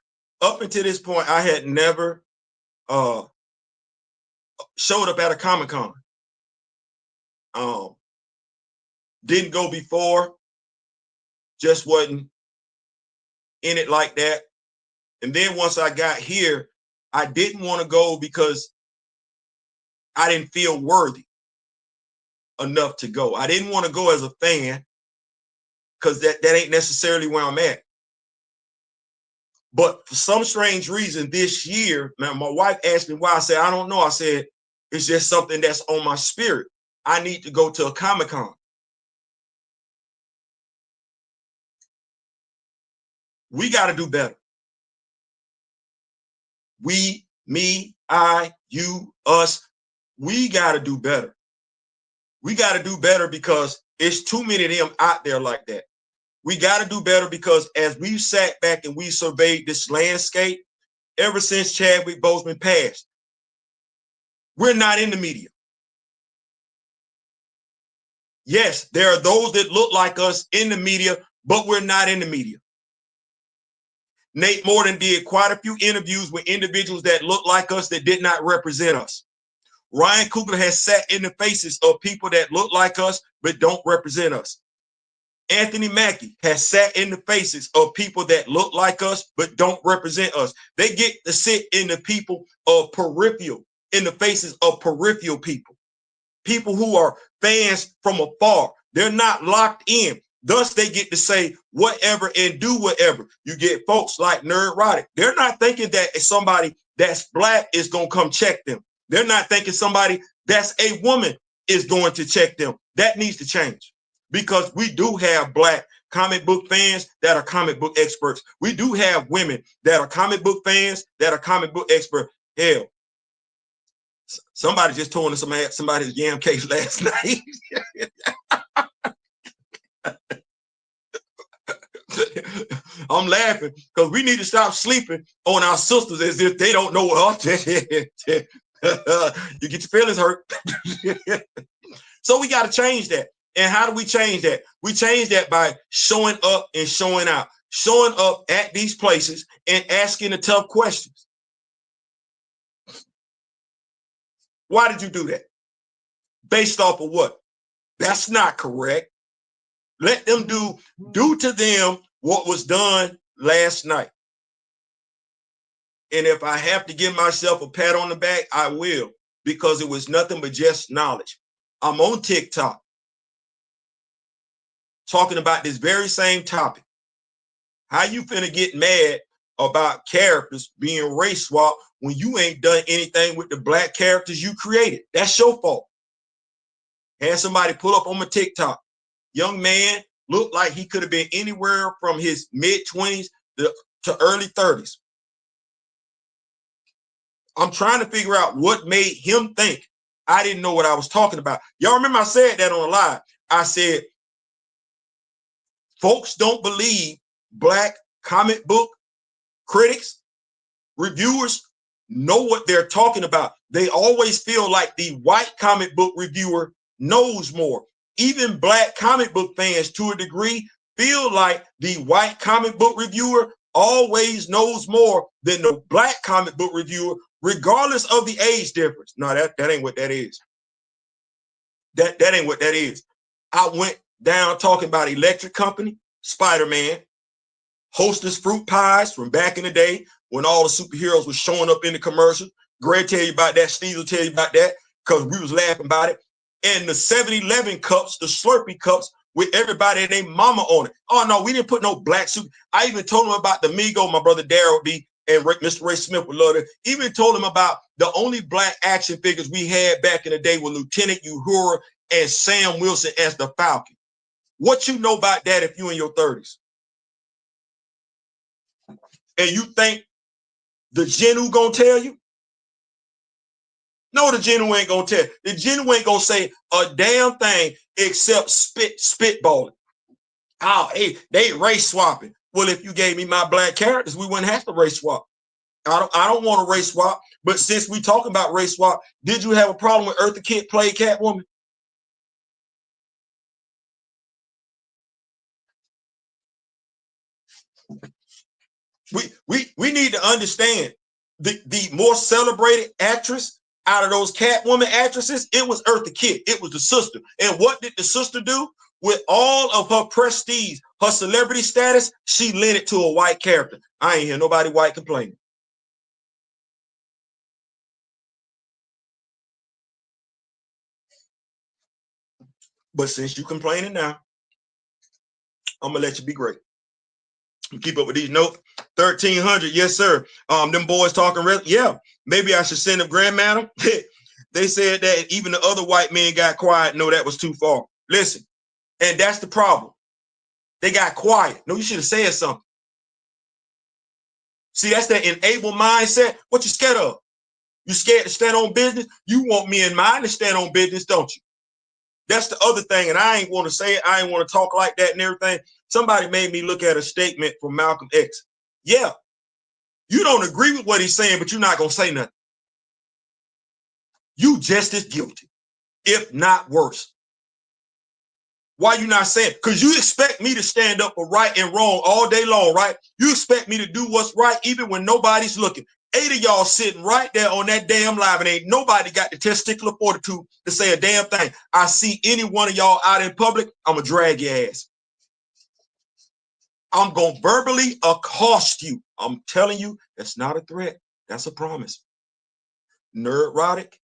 up until this point, I had never showed up at a Comic-Con. Didn't go before, just wasn't in it like that. And then once I got here, I didn't want to go because I didn't feel worthy enough to go. I didn't want to go as a fan because that ain't necessarily where I'm at. But for some strange reason this year, now my wife asked me why. I said, I don't know. I said, it's just something that's on my spirit. I need to go to a Comic-Con. We got to do better. We, me, I, you, us, we got to do better. We got to do better because it's too many of them out there like that. We got to do better because as we've sat back and we surveyed this landscape, ever since Chadwick Boseman passed, we're not in the media. Yes, there are those that look like us in the media, but we're not in the media. Nate Morton did quite a few interviews with individuals that look like us that did not represent us. Ryan Coogler has sat in the faces of people that look like us but don't represent us. Anthony Mackie has sat in the faces of people that look like us but don't represent us. They get to sit in the people of peripheral, in the faces of peripheral people. People who are fans from afar. They're not locked in. Thus, they get to say whatever and do whatever. You get folks like Nerd Roddick. They're not thinking that somebody that's black is going to come check them. They're not thinking somebody that's a woman is going to check them. That needs to change because we do have black comic book fans that are comic book experts. We do have women that are comic book fans that are comic book experts. Hell, somebody just told us somebody's yam case last night. I'm laughing because we need to stop sleeping on our sisters as if they don't know what us. You get your feelings hurt. So we got to change that. And how do we change that? We change that by showing up and showing out, showing up at these places and asking the tough questions. Why did you do that? Based off of what? That's not correct. Let them do to them what was done last night. And if I have to give myself a pat on the back, I will, because it was nothing but just knowledge. I'm on TikTok talking about this very same topic. How you finna get mad about characters being race swapped when you ain't done anything with the black characters you created? That's your fault. Had somebody pull up on my TikTok. Young man looked like he could have been anywhere from his mid-20s to early 30s. I'm trying to figure out what made him think I didn't know what I was talking about. Y'all remember I said that on a live. I said, folks don't believe black comic book critics, reviewers know what they're talking about. They always feel like the white comic book reviewer knows more. Even black comic book fans, to a degree, feel like the white comic book reviewer always knows more than the black comic book reviewer, regardless of the age difference. No, that ain't what that is. That ain't what that is. I went down talking about Electric Company, Spider-Man, Hostess fruit pies from back in the day when all the superheroes were showing up in the commercial. Greg tell you about that. Steve will tell you about that because we was laughing about it. And the 7-Eleven cups, the Slurpee cups with everybody and their mama on it. Oh, no, we didn't put no black suit. I even told him about the Migo, my brother Daryl B. and Mr. Ray Smith would love it. Even told him about the only black action figures we had back in the day were Lieutenant Uhura and Sam Wilson as the Falcon. What you know about that if you in your 30s? And you think the Genu gonna tell you? No, the Genu ain't gonna tell. The Genu ain't gonna say a damn thing except spitballing. Oh, hey, they race swapping. Well, if you gave me my black characters, we wouldn't have to race swap. I don't want to race swap. But since we talk about race swap, did you have a problem with Eartha Kitt played Catwoman? We need to understand the more celebrated actress out of those Catwoman actresses, it was Eartha Kitt. It was the sister. And what did the sister do? With all of her prestige, her celebrity status, she lent it to a white character. I ain't hear nobody white complaining. But since you complaining now, I'm gonna let you be great. Keep up with these notes. 1,300, yes, sir. Them boys talking yeah, maybe I should send them Grand Madam. They said that even the other white men got quiet. No, that was too far. Listen, and that's the problem. They got quiet. No, you should have said something. See, that's that enable mindset. What you scared of? You scared to stand on business? You want me and mine to stand on business, don't you? That's the other thing, and I ain't want to say it. I ain't want to talk like that and everything. Somebody made me look at a statement from Malcolm X. Yeah, you don't agree with what he's saying, but you're not going to say nothing. You just as guilty, if not worse. Why you not saying? Because you expect me to stand up for right and wrong all day long, right? You expect me to do what's right even when nobody's looking. 8 of y'all sitting right there on that damn live and ain't nobody got the testicular fortitude to say a damn thing. I see any one of y'all out in public, I'm going to drag your ass. I'm going to verbally accost you. I'm telling you, that's not a threat. That's a promise. Neurotic.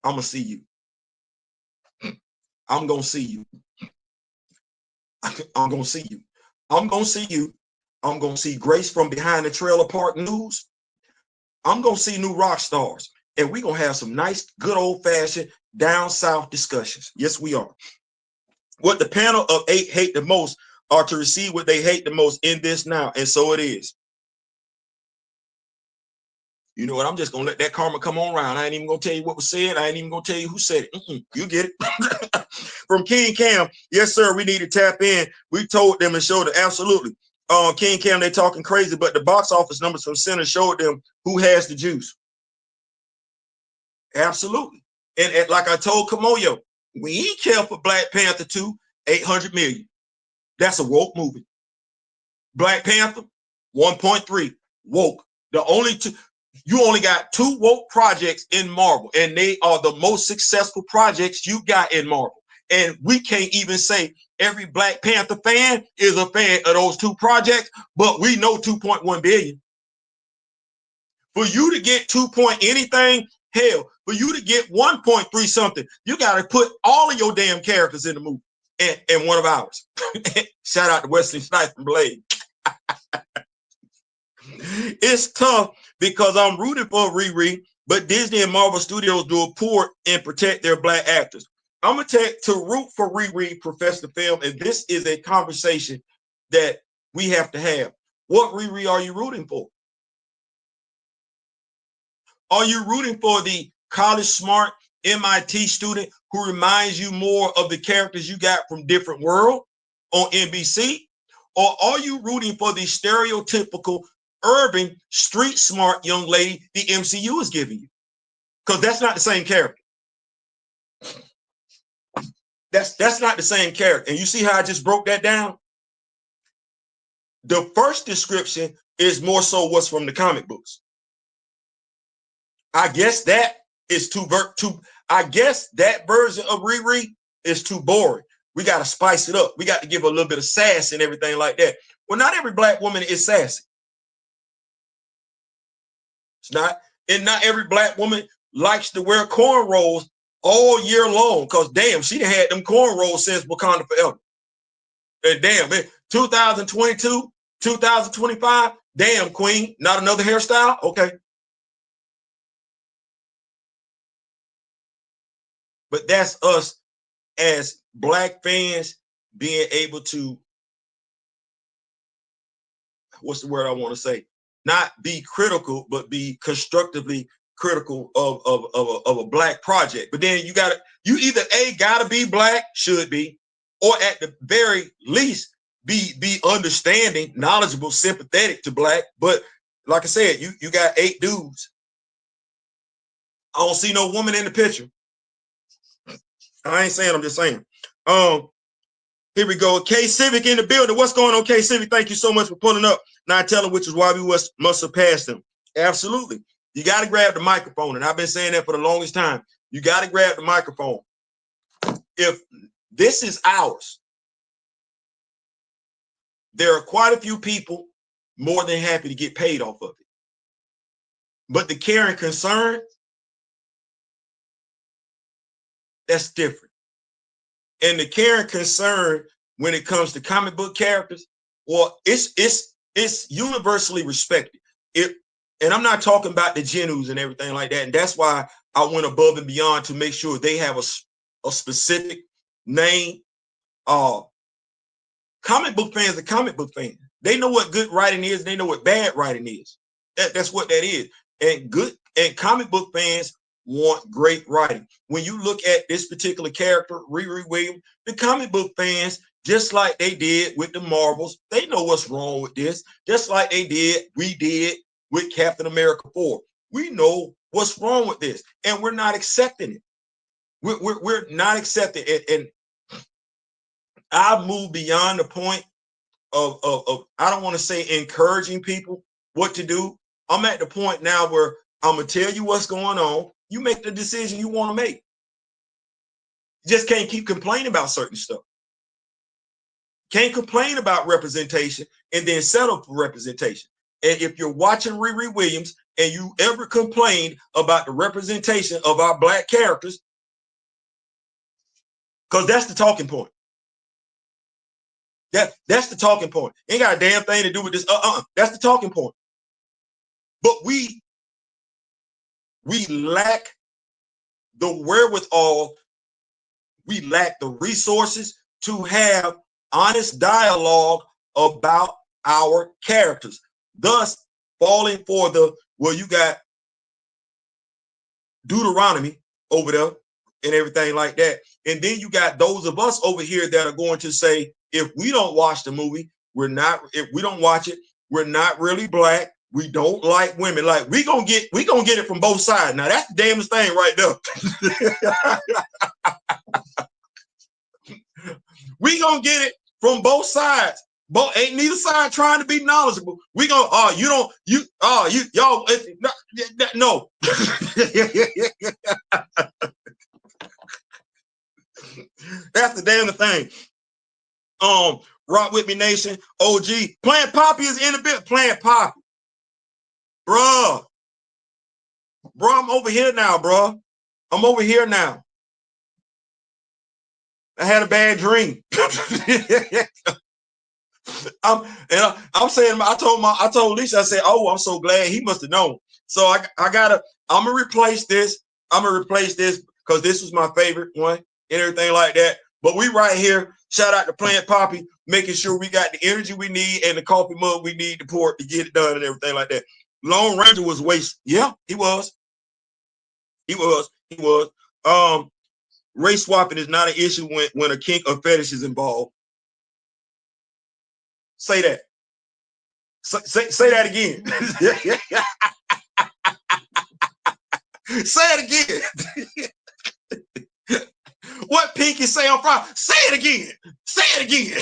I'm going to see you. I'm going to see you. I'm going to see you. I'm going to see you. I'm going to see Grace from Behind the Trailer Park News. I'm going to see new rock stars. And we're going to have some nice, good old-fashioned down south discussions. Yes, we are. What the panel of 8 hate the most are to receive what they hate the most in this now. And so it is. You know what? I'm just going to let that karma come on around. I ain't even going to tell you what was said. I ain't even going to tell you who said it. You get it. From King Cam, yes, sir, we need to tap in. We told them and showed it. Absolutely. King Cam, they talking crazy, but the box office numbers from Center showed them who has the juice. Absolutely. And like I told Kamoyo, we ain't care for Black Panther 2, 800 million. That's a woke movie. Black Panther, 1.3, woke. The only two, you only got 2 woke projects in Marvel, and they are the most successful projects you got in Marvel. And we can't even say every Black Panther fan is a fan of those 2 projects, but we know 2.1 billion. For you to get 2 point anything, hell, for you to get 1.3 something, you got to put all of your damn characters in the movie and one of ours. Shout out to Wesley Snipes and Blade. It's tough because I'm rooting for Riri, but Disney and Marvel Studios do a poor and protect their Black actors. I'm going to root for Riri, Professor Film, and this is a conversation that we have to have. What Riri are you rooting for? Are you rooting for the college smart MIT student who reminds you more of the characters you got from Different World on NBC? Or are you rooting for the stereotypical urban street smart young lady the MCU is giving you? Because that's not the same character. That's not the same character. And you see how I just broke that down? The first description is more so what's from the comic books. I guess that is I guess that version of Riri is too boring. We got to spice it up. We got to give a little bit of sass and everything like that. Well, not every Black woman is sassy. It's not, and not every Black woman likes to wear cornrows all year long, because damn, she done had them cornrows since Wakanda Forever. And damn, man, 2022, 2025, damn, queen, not another hairstyle? Okay. But that's us as Black fans being able to, what's the word I want to say? Not be critical, but be constructively critical of a black project. But then you either A, gotta be black, should be, or at the very least be understanding, knowledgeable, sympathetic to black. But like I said, you got 8 dudes. I don't see no woman in the picture. I ain't saying, I'm just saying. Here we go. K Civic in the building. What's going on, K Civic? Thank you so much for pulling up. Not telling, which is why we must surpass them. Absolutely. You got to grab the microphone. And I've been saying that for the longest time. You got to grab the microphone. If this is ours, there are quite a few people more than happy to get paid off of it. But the care and concern, that's different. And the care and concern when it comes to comic book characters, well, it's universally respected. And I'm not talking about the Genus and everything like that. And that's why I went above and beyond to make sure they have a specific name. Comic book fans are comic book fans. They know what good writing is. They know what bad writing is. That's what that is. And comic book fans want great writing. When you look at this particular character, Riri Williams, the comic book fans, just like they did with the Marvels, they know what's wrong with this. Just like we did with Captain America 4. We know what's wrong with this, and we're not accepting it. We're not accepting it. And I've moved beyond the point of I don't want to say encouraging people what to do. I'm at the point now where I'm gonna tell you what's going on. You make the decision you want to make. You just can't keep complaining about certain stuff. Can't complain about representation and then settle for representation. And if you're watching Riri Williams and you ever complained about the representation of our black characters, because that's the talking point. That's the talking point. Ain't got a damn thing to do with this. That's the talking point. But we lack the wherewithal, we lack the resources to have honest dialogue about our characters, thus falling for you got Deuteronomy over there and everything like that. And then you got those of us over here that are going to say, if we don't watch the movie, if we don't watch it, we're not really black. We don't like women. Like we gonna get it from both sides. Now that's the damnest thing right there. We gonna get it from both sides. Both ain't neither side trying to be knowledgeable. We gonna y'all no. That's the damn thing. Rock with me, nation. OG Plant Poppy is in a bit. Plant Poppy. Bruh, I'm over here now, bruh. I'm over here now. I had a bad dream. I'm saying, I told Lisa, I said, oh, I'm so glad he must have known. So I'm gonna replace this. I'm gonna replace this because this was my favorite one and everything like that. But we right here, shout out to Plant Poppy, making sure we got the energy we need and the coffee mug we need to pour to get it done and everything like that. Lone Ranger was waste. Yeah, he was. Race swapping is not an issue when a kink or fetish is involved. Say that. Say that again. Say it again. What Pinky say on Friday? Say it again. Say it again.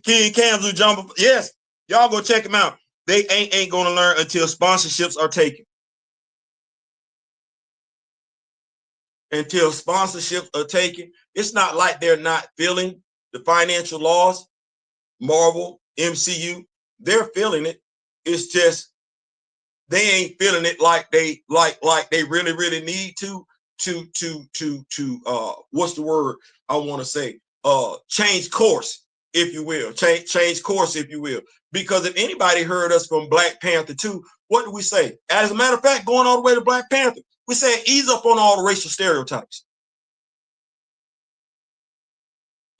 King Kamzu Jumbo. Yes, y'all go check him out. They ain't gonna learn until sponsorships are taken. Until sponsorships are taken, it's not like they're not feeling the financial loss. Marvel, MCU, they're feeling it. It's just they ain't feeling it like they really need to what's the word I want to say? Change course, if you will. Change course, if you will. Because if anybody heard us from Black Panther 2, what do we say? As a matter of fact, going all the way to Black Panther, we said ease up on all the racial stereotypes.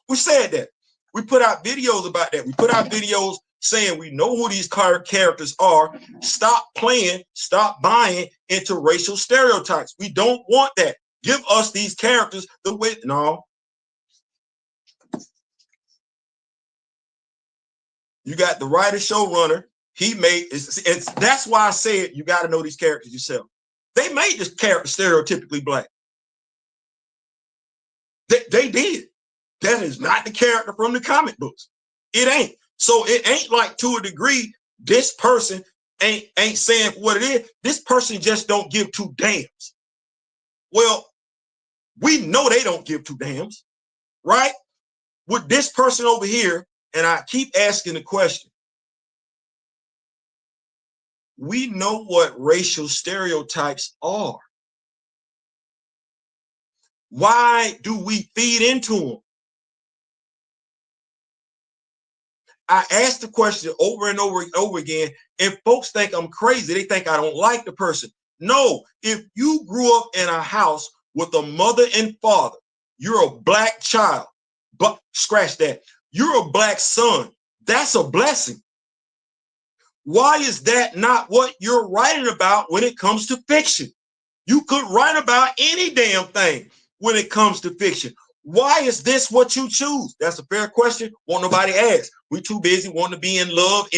We said that. We put out videos about that. We put out videos saying we know who these characters are. Stop playing, stop buying into racial stereotypes. We don't want that. Give us these characters the way. No. You got the writer showrunner. He made it's that's why I said you got to know these characters yourself. They made this character stereotypically black. They did. That is not the character from the comic books. It ain't. So it ain't like, to a degree, this person ain't saying what it is. This person just don't give two damns. Well, we know they don't give two damns, right? With this person over here, and I keep asking the question, we know what racial stereotypes are. Why do we feed into them? I ask the question over and over and over again, and folks think I'm crazy. They think I don't like the person. No, if you grew up in a house with a mother and father, you're a black child, but scratch that. You're a black son. That's a blessing. Why is that not what you're writing about when it comes to fiction? You could write about any damn thing when it comes to fiction. Why is this what you choose? That's a fair question. Won't nobody ask. We too busy wanting to be in love,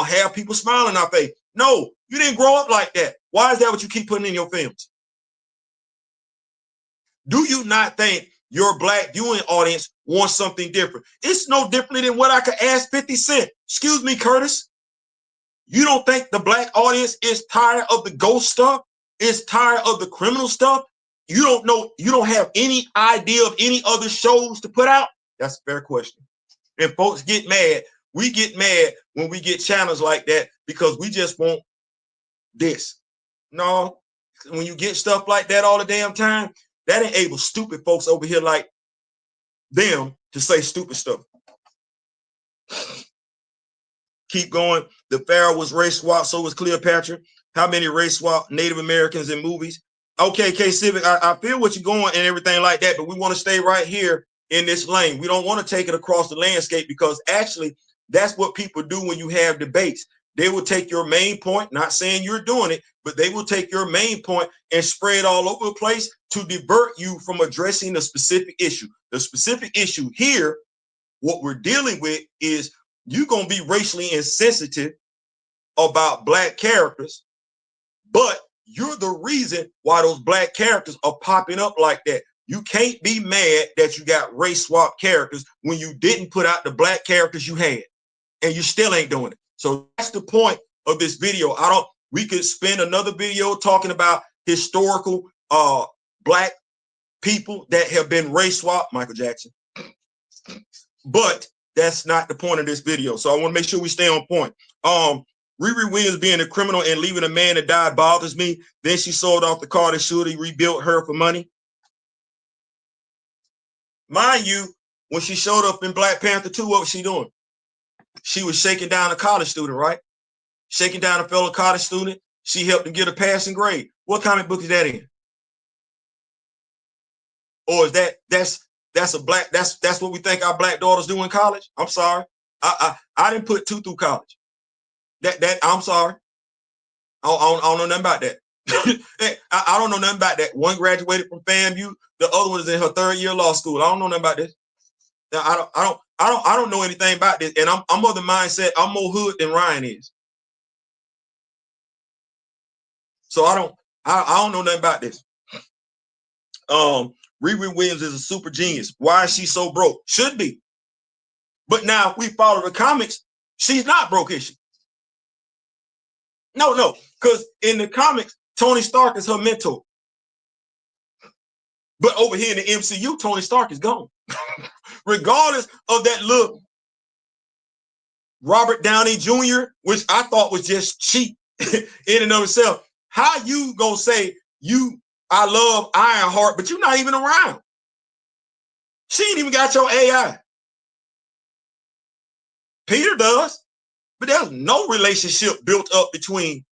have people smiling in our face. No, you didn't grow up like that. Why is that what you keep putting in your films? Do you not think your black viewing audience wants something different? It's no different than what I could ask 50 Cent. Excuse me, Curtis. You don't think the black audience is tired of the ghost stuff? Is tired of the criminal stuff? You don't know, you don't have any idea of any other shows to put out? That's a fair question. And folks get mad. We get mad when we get channels like that because we just want this. No, when you get stuff like that all the damn time, that enables stupid folks over here like them to say stupid stuff. Keep going. The Pharaoh was race swapped, so was Cleopatra. How many race swap Native Americans in movies? Okay, K Civic, I feel what you're going and everything like that, but we want to stay right here in this lane. We don't want to take it across the landscape because actually that's what people do when you have debates. They will take your main point, not saying you're doing it, but they will take your main point and spread all over the place to divert you from addressing the specific issue. The specific issue here, what we're dealing with is you're going to be racially insensitive about black characters, but you're the reason why those black characters are popping up like that. You can't be mad that you got race swap characters when you didn't put out the black characters you had, and you still ain't doing it. So that's the point of this video. We could spend another video talking about historical black people that have been race swapped, Michael Jackson. But that's not the point of this video. So I want to make sure we stay on point. Riri Williams being a criminal and leaving a man that died bothers me. Then she sold off the car that should have rebuilt her for money. Mind you, when she showed up in Black Panther 2, what was she doing? She was shaking down a college student, right? Shaking down a fellow college student. She helped him get a passing grade. What comic book is that in? Or is that's what we think our black daughters do in college? I'm sorry. I didn't put 2 through college. I'm sorry. I don't know nothing about that. I don't know nothing about that. One graduated from FAMU, the other one is in her 3rd year of law school. I don't know nothing about this. I don't know anything about this. And I'm of the mindset I'm more hood than Ryan is. So I don't know nothing about this. Riri Williams is a super genius. Why is she so broke? Should be. But now if we follow the comics, she's not broke, is she? No, because in the comics, Tony Stark is her mentor. But over here in the MCU, Tony Stark is gone. Regardless of that look, Robert Downey Jr., which I thought was just cheap in and of itself. How you gonna say I love Ironheart, but you're not even around? She ain't even got your AI. Peter does. But there's no relationship built up between.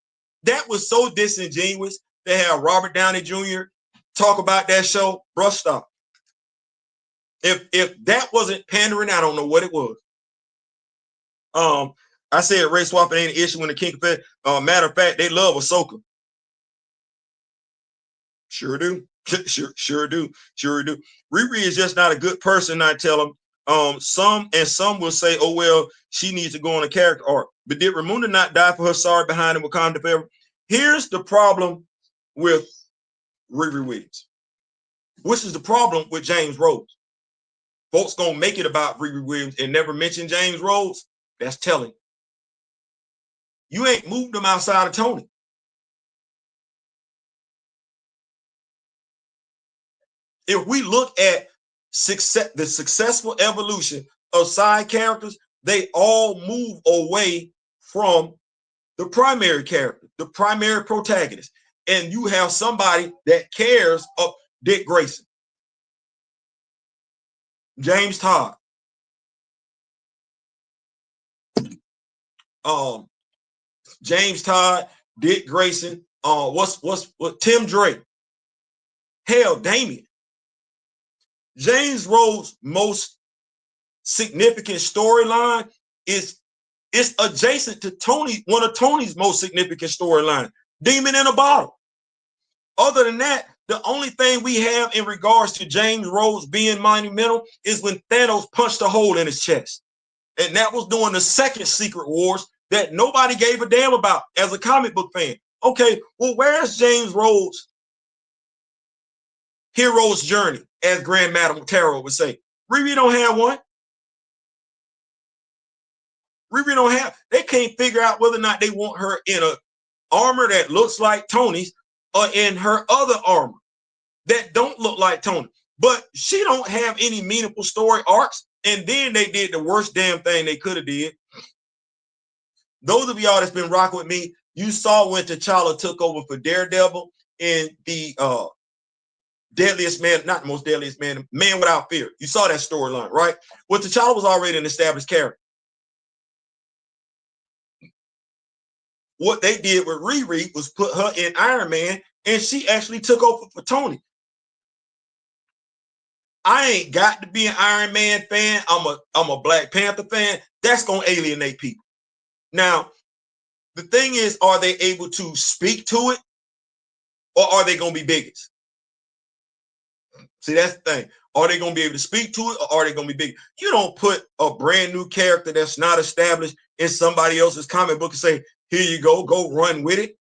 That was so disingenuous. They have Robert Downey Jr. talk about that show. Bruh, stop. If that wasn't pandering, I don't know what it was. I said race swapping ain't an issue when the King of matter of fact, they love Ahsoka. Sure do. Sure do. Riri is just not a good person, I tell them. Some will say, oh, well, she needs to go on a character arc. But did Ramunda not die for her sorry behind in Wakanda forever? Here's the problem with Riri Williams, which is the problem with James Rhodes. Folks gonna make it about Riri Williams and never mention James Rhodes. That's telling. You ain't moved them outside of Tony. If we look at the successful evolution of side characters, they all move away from the primary character, the primary protagonist. And you have somebody that cares of Dick Grayson, James Todd, James Todd, Dick Grayson, what Tim Drake, hell, Damien. James Rhodes' most significant storyline is adjacent to Tony, one of Tony's most significant storylines, Demon in a Bottle. Other than that, the only thing we have in regards to James Rhodes being monumental is when Thanos punched a hole in his chest. And that was during the second Secret Wars that nobody gave a damn about as a comic book fan. Okay, well, where's James Rhodes' hero's journey, as Grand Madame Tarot would say? Riri don't have one. Riri don't have. They can't figure out whether or not they want her in a armor that looks like Tony's or in her other armor that don't look like Tony. But she don't have any meaningful story arcs. And then they did the worst damn thing they could have did. Those of y'all that's been rocking with me, you saw when T'Challa took over for Daredevil in the Deadliest Man, not the most deadliest man, Man Without Fear. You saw that storyline, right? Well, T'Challa was already an established character. What they did with Riri was put her in Iron Man, and she actually took over for Tony. I ain't got to be an Iron Man fan. I'm a Black Panther fan. That's gonna alienate people. Now, the thing is, are they able to speak to it, or are they gonna be bigots? See, that's the thing. Are they gonna be able to speak to it, or are they gonna be big? You don't put a brand new character that's not established in somebody else's comic book and say, here you go run with it.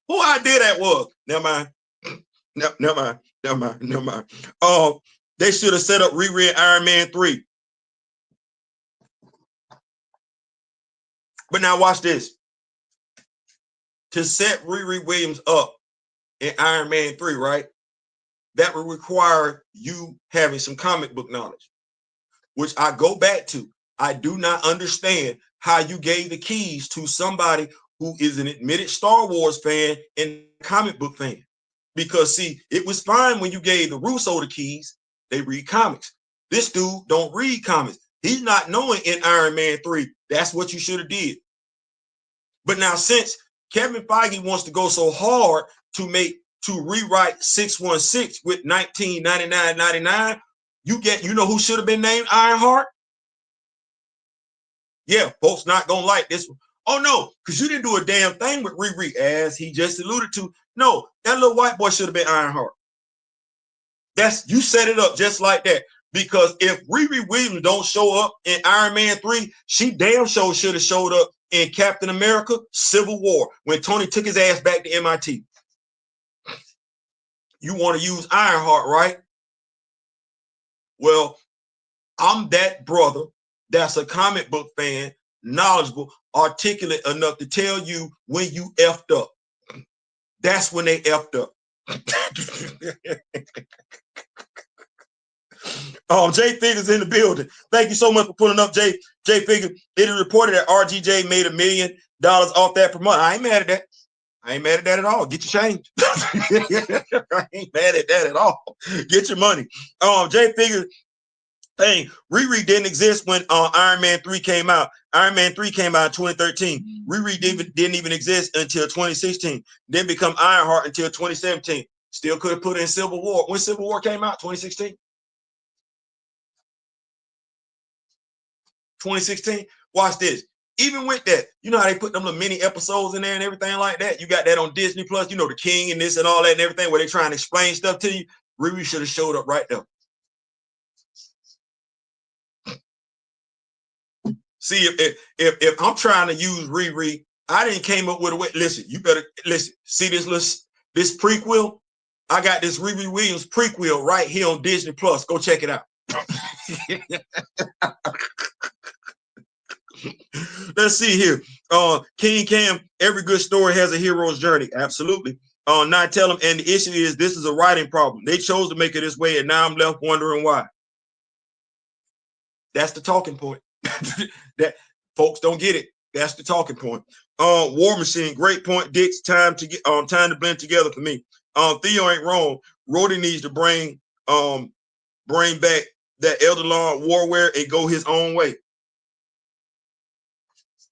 Who idea that was? Never mind. They should have set up Riri Iron Man 3. But now watch this. To set Riri Williams up in Iron Man 3, right? That would require you having some comic book knowledge, which I go back to. I do not understand how you gave the keys to somebody who is an admitted Star Wars fan and comic book fan. Because see, it was fine when you gave the Russo the keys. They read comics. This dude don't read comics. He's not knowing in Iron Man 3. That's what you should have did. But now since Kevin Feige wants to go so hard to rewrite 616 with 1999, you know who should have been named Ironheart? Yeah, folks not gonna like this one. Oh no, because you didn't do a damn thing with Riri, as he just alluded to. No, that little white boy should have been Ironheart. You set it up just like that. Because if Riri Williams don't show up in Iron Man 3, she damn sure should have showed up in Captain America Civil War when Tony took his ass back to MIT. You want to use Ironheart, right? Well, I'm that brother that's a comic book fan, knowledgeable, articulate enough to tell you when you effed up. That's when they effed up. Jay Figure's in the building. Thank you so much for pulling up, Jay Figure. It is reported that RGJ made $1 million off that per month. I ain't mad at that. I ain't mad at that at all. Get your change. I ain't mad at that at all. Get your money. Jay Figure, hey, Riri didn't exist when Iron Man 3 came out. Iron Man 3 came out in 2013. Riri didn't even exist until 2016. Didn't become Ironheart until 2017. Still could have put in Civil War. When Civil War came out, 2016? 2016. Watch this. Even with that, you know how they put them little mini episodes in there and everything like that? You got that on Disney Plus, you know, the King and this and all that and everything, where they trying to explain stuff to you. Riri should have showed up right there. See, if I'm trying to use Riri, I didn't came up with a way. Listen, you better listen. See this prequel? I got this Riri Williams prequel right here on Disney Plus. Go check it out. Let's see here. King Cam, every good story has a hero's journey. Absolutely. Now tell them, and the issue is this is a writing problem. They chose to make it this way, and now I'm left wondering why. That's the talking point. That folks don't get it. That's the talking point. War Machine, great point. Dick's time to blend together for me. Theo ain't wrong. Rhodey needs to bring back that Elder Law Warware and go his own way.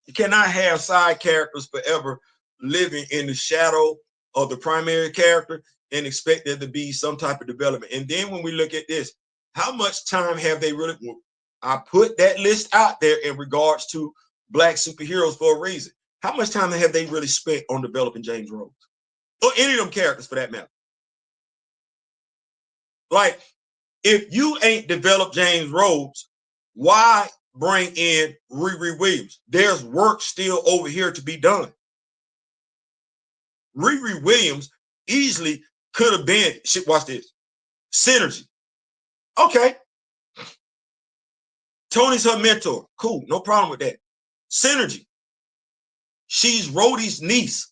You cannot have side characters forever living in the shadow of the primary character and expect there to be some type of development. And then when we look at this, how much time have they really? I put that list out there in regards to Black superheroes for a reason. How much time have they really spent on developing James Rhodes? Or any of them characters for that matter? Like, if you ain't developed James Rhodes, why bring in Riri Williams? There's work still over here to be done. Riri Williams easily could have been, watch this, Synergy. Okay. Tony's her mentor. Cool, no problem with that. Synergy. She's Rhodey's niece.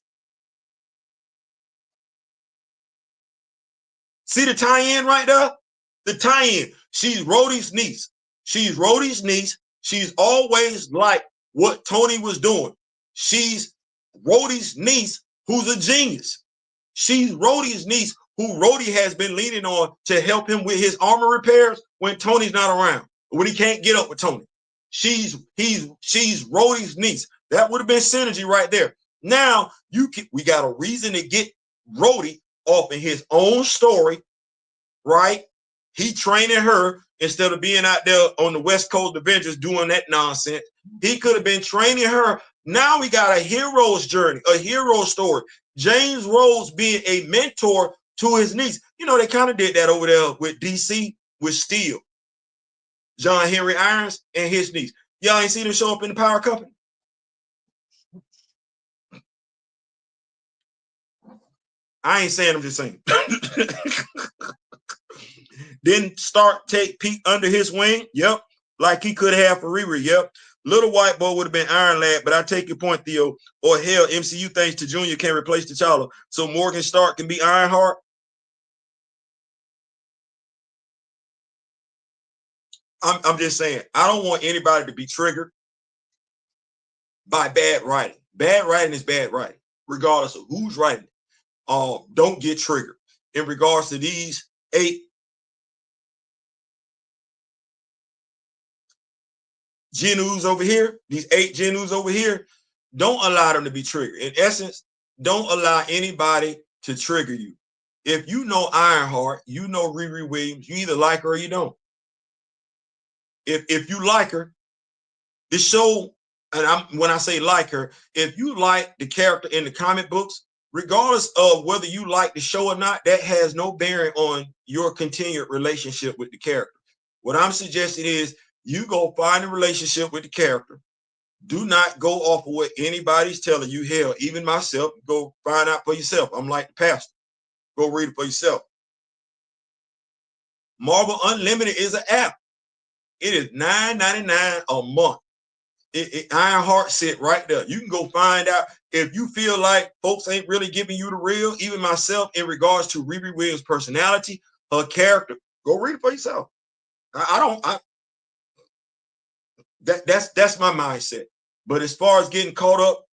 See the tie-in right there? The tie-in. She's Rhodey's niece. She's Rhodey's niece. She's always like what Tony was doing. She's Rhodey's niece who's a genius. She's Rhodey's niece who Rhodey has been leaning on to help him with his armor repairs when Tony's not around, when he can't get up with Tony. She's Rhodey's niece. That would have been synergy right there. Now we got a reason to get Rhodey off in his own story, right? He training her instead of being out there on the West Coast Avengers doing that nonsense. He could have been training her. Now we got a hero's journey, a hero story. James Rhodes being a mentor to his niece. You know, they kind of did that over there with DC, with Steel. John Henry Irons and his niece. Y'all ain't seen him show up in the Power Company? I ain't saying, I'm just saying. Then take Pete under his wing. Yep. Like he could have for Riri. Yep. Little white boy would have been Iron Lad, but I take your point, Theo. Or hell, MCU thanks to Junior can replace T'Challa. So Morgan Stark can be Ironheart. I'm just saying, I don't want anybody to be triggered by bad writing. Bad writing is bad writing, regardless of who's writing it. Don't get triggered. In regards to these 8 Genus over here, these 8 Genus over here, don't allow them to be triggered. In essence, don't allow anybody to trigger you. If you know Ironheart, you know Riri Williams, you either like her or you don't. If you like her, the show, and when I say like her, if you like the character in the comic books, regardless of whether you like the show or not, that has no bearing on your continued relationship with the character. What I'm suggesting is you go find a relationship with the character. Do not go off of what anybody's telling you. Hell, even myself, go find out for yourself. I'm like the pastor. Go read it for yourself. Marvel Unlimited is an app. It is $9.99 a month. Ironheart sit right there. You can go find out if you feel like folks ain't really giving you the real, even myself, in regards to Riri Williams' personality, her character. Go read it for yourself. That's my mindset. But as far as getting caught up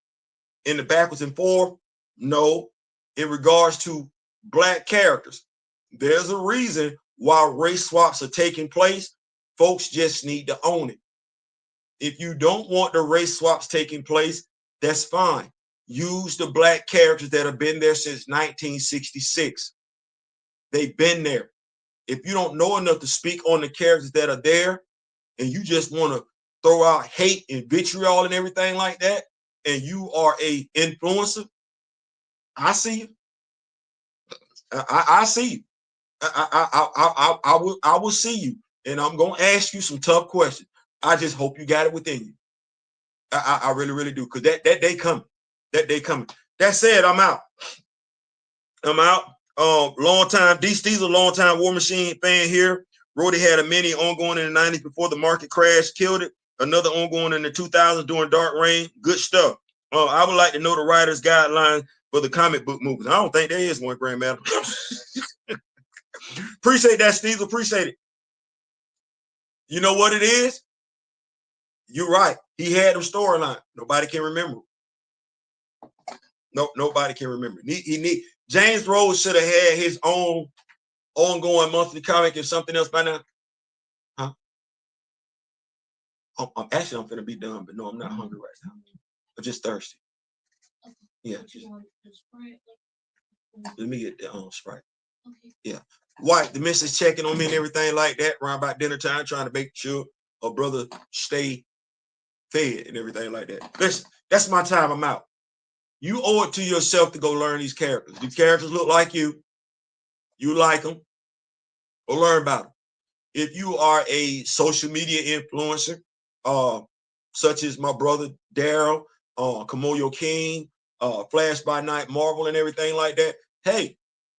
in the backwards and forth, no. In regards to Black characters, there's a reason why race swaps are taking place. Folks just need to own it. If you don't want the race swaps taking place, that's fine. Use the Black characters that have been there since 1966. They've been there. If you don't know enough to speak on the characters that are there, and you just want to throw out hate and vitriol and everything like that, and you are a influencer, I see you. I see you. I will see you, and I'm gonna ask you some tough questions. I just hope you got it within you. I really, really do, because that day coming. That day coming. That said, I'm out. I'm out. Long time, D. Steve's a long time War Machine fan here. Brody had a mini ongoing in the 90s before the market crash, killed it. Another ongoing in the 2000s during Dark Reign. Good stuff. I would like to know the writer's guidelines for the comic book movies. I don't think there is one, Grand Madam. Appreciate that, Steve. Appreciate it. You know what it is? You're right. He had a storyline. Nobody can remember. No, nobody can remember. James Rhodes should have had his own ongoing monthly comic and something else by now. Huh? I'm gonna be done, but no, I'm not hungry right now. I'm just thirsty. Yeah. Let me get the Sprite. Okay. Yeah. White, the missus checking on me and everything like that around about dinner time, trying to make sure a brother stay fed and everything like that. Listen, that's my time. I'm out. You owe it to yourself to go learn these characters. These characters look like you. You like them. Go learn about them. If you are a social media influencer, such as my brother Daryl, Kamoyo King, Flash by Night, Marvel, and everything like that, hey,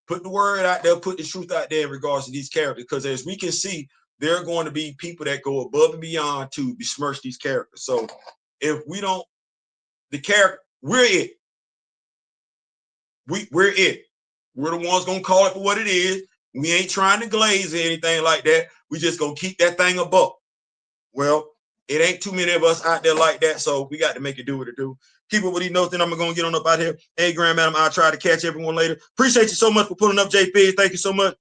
put the word out there, put the truth out there in regards to these characters, because as we can see, there are going to be people that go above and beyond to besmirch these characters. So if we don't, the character, we're it. We're it. We're the ones gonna call it for what it is. We ain't trying to glaze or anything like that. We just gonna keep that thing a buck. Well, it ain't too many of us out there like that, so we got to make it do what it do. Keep it with these notes, then I'm gonna get on up out here. Hey, Grand Madam, I'll try to catch everyone later. Appreciate you so much for pulling up, JP. Thank you so much.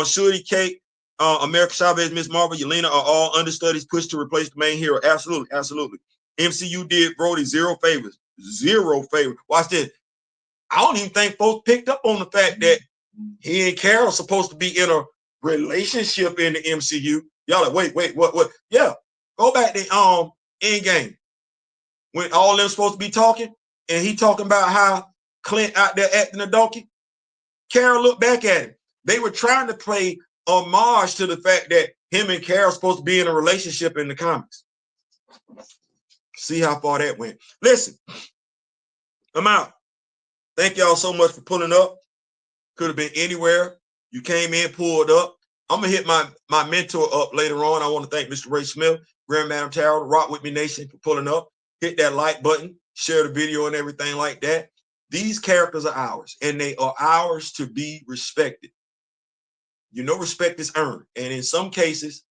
Shorty, Kate, America Chavez, Miss Marvel, Yelena are all understudies pushed to replace the main hero. Absolutely, absolutely. MCU did Brody 0 favors. 0 favors. Watch this. I don't even think folks picked up on the fact that he and Carol are supposed to be in a relationship in the MCU. Y'all like, wait, what? Yeah, go back to Endgame when all them supposed to be talking, and he talking about how Clint out there acting a donkey. Carol looked back at him. They were trying to play homage to the fact that him and Carol are supposed to be in a relationship in the comics. See how far that went. Listen, I'm out. Thank y'all so much for pulling up. Could have been anywhere. You came in, pulled up. I'm gonna hit my mentor up later on. I want to thank Mr. Ray Smith, Grand Madam Tarot, Rock With Me Nation for pulling up. Hit that like button, share the video and everything like that. These characters are ours, and they are ours to be respected. You know, respect is earned, and in some cases,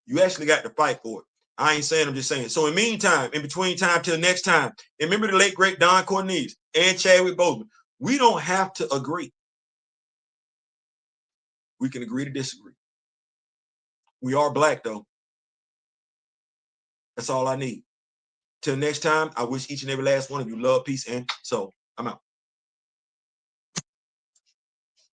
you actually got to fight for it. I ain't saying, I'm just saying. So in meantime, in between time till next time, and remember the late great Don Cornelius and Chadwick Boseman. We don't have to agree. We can agree to disagree. We are Black, though. That's all I need. Till next time, I wish each and every last one of you love, peace, and so I'm out.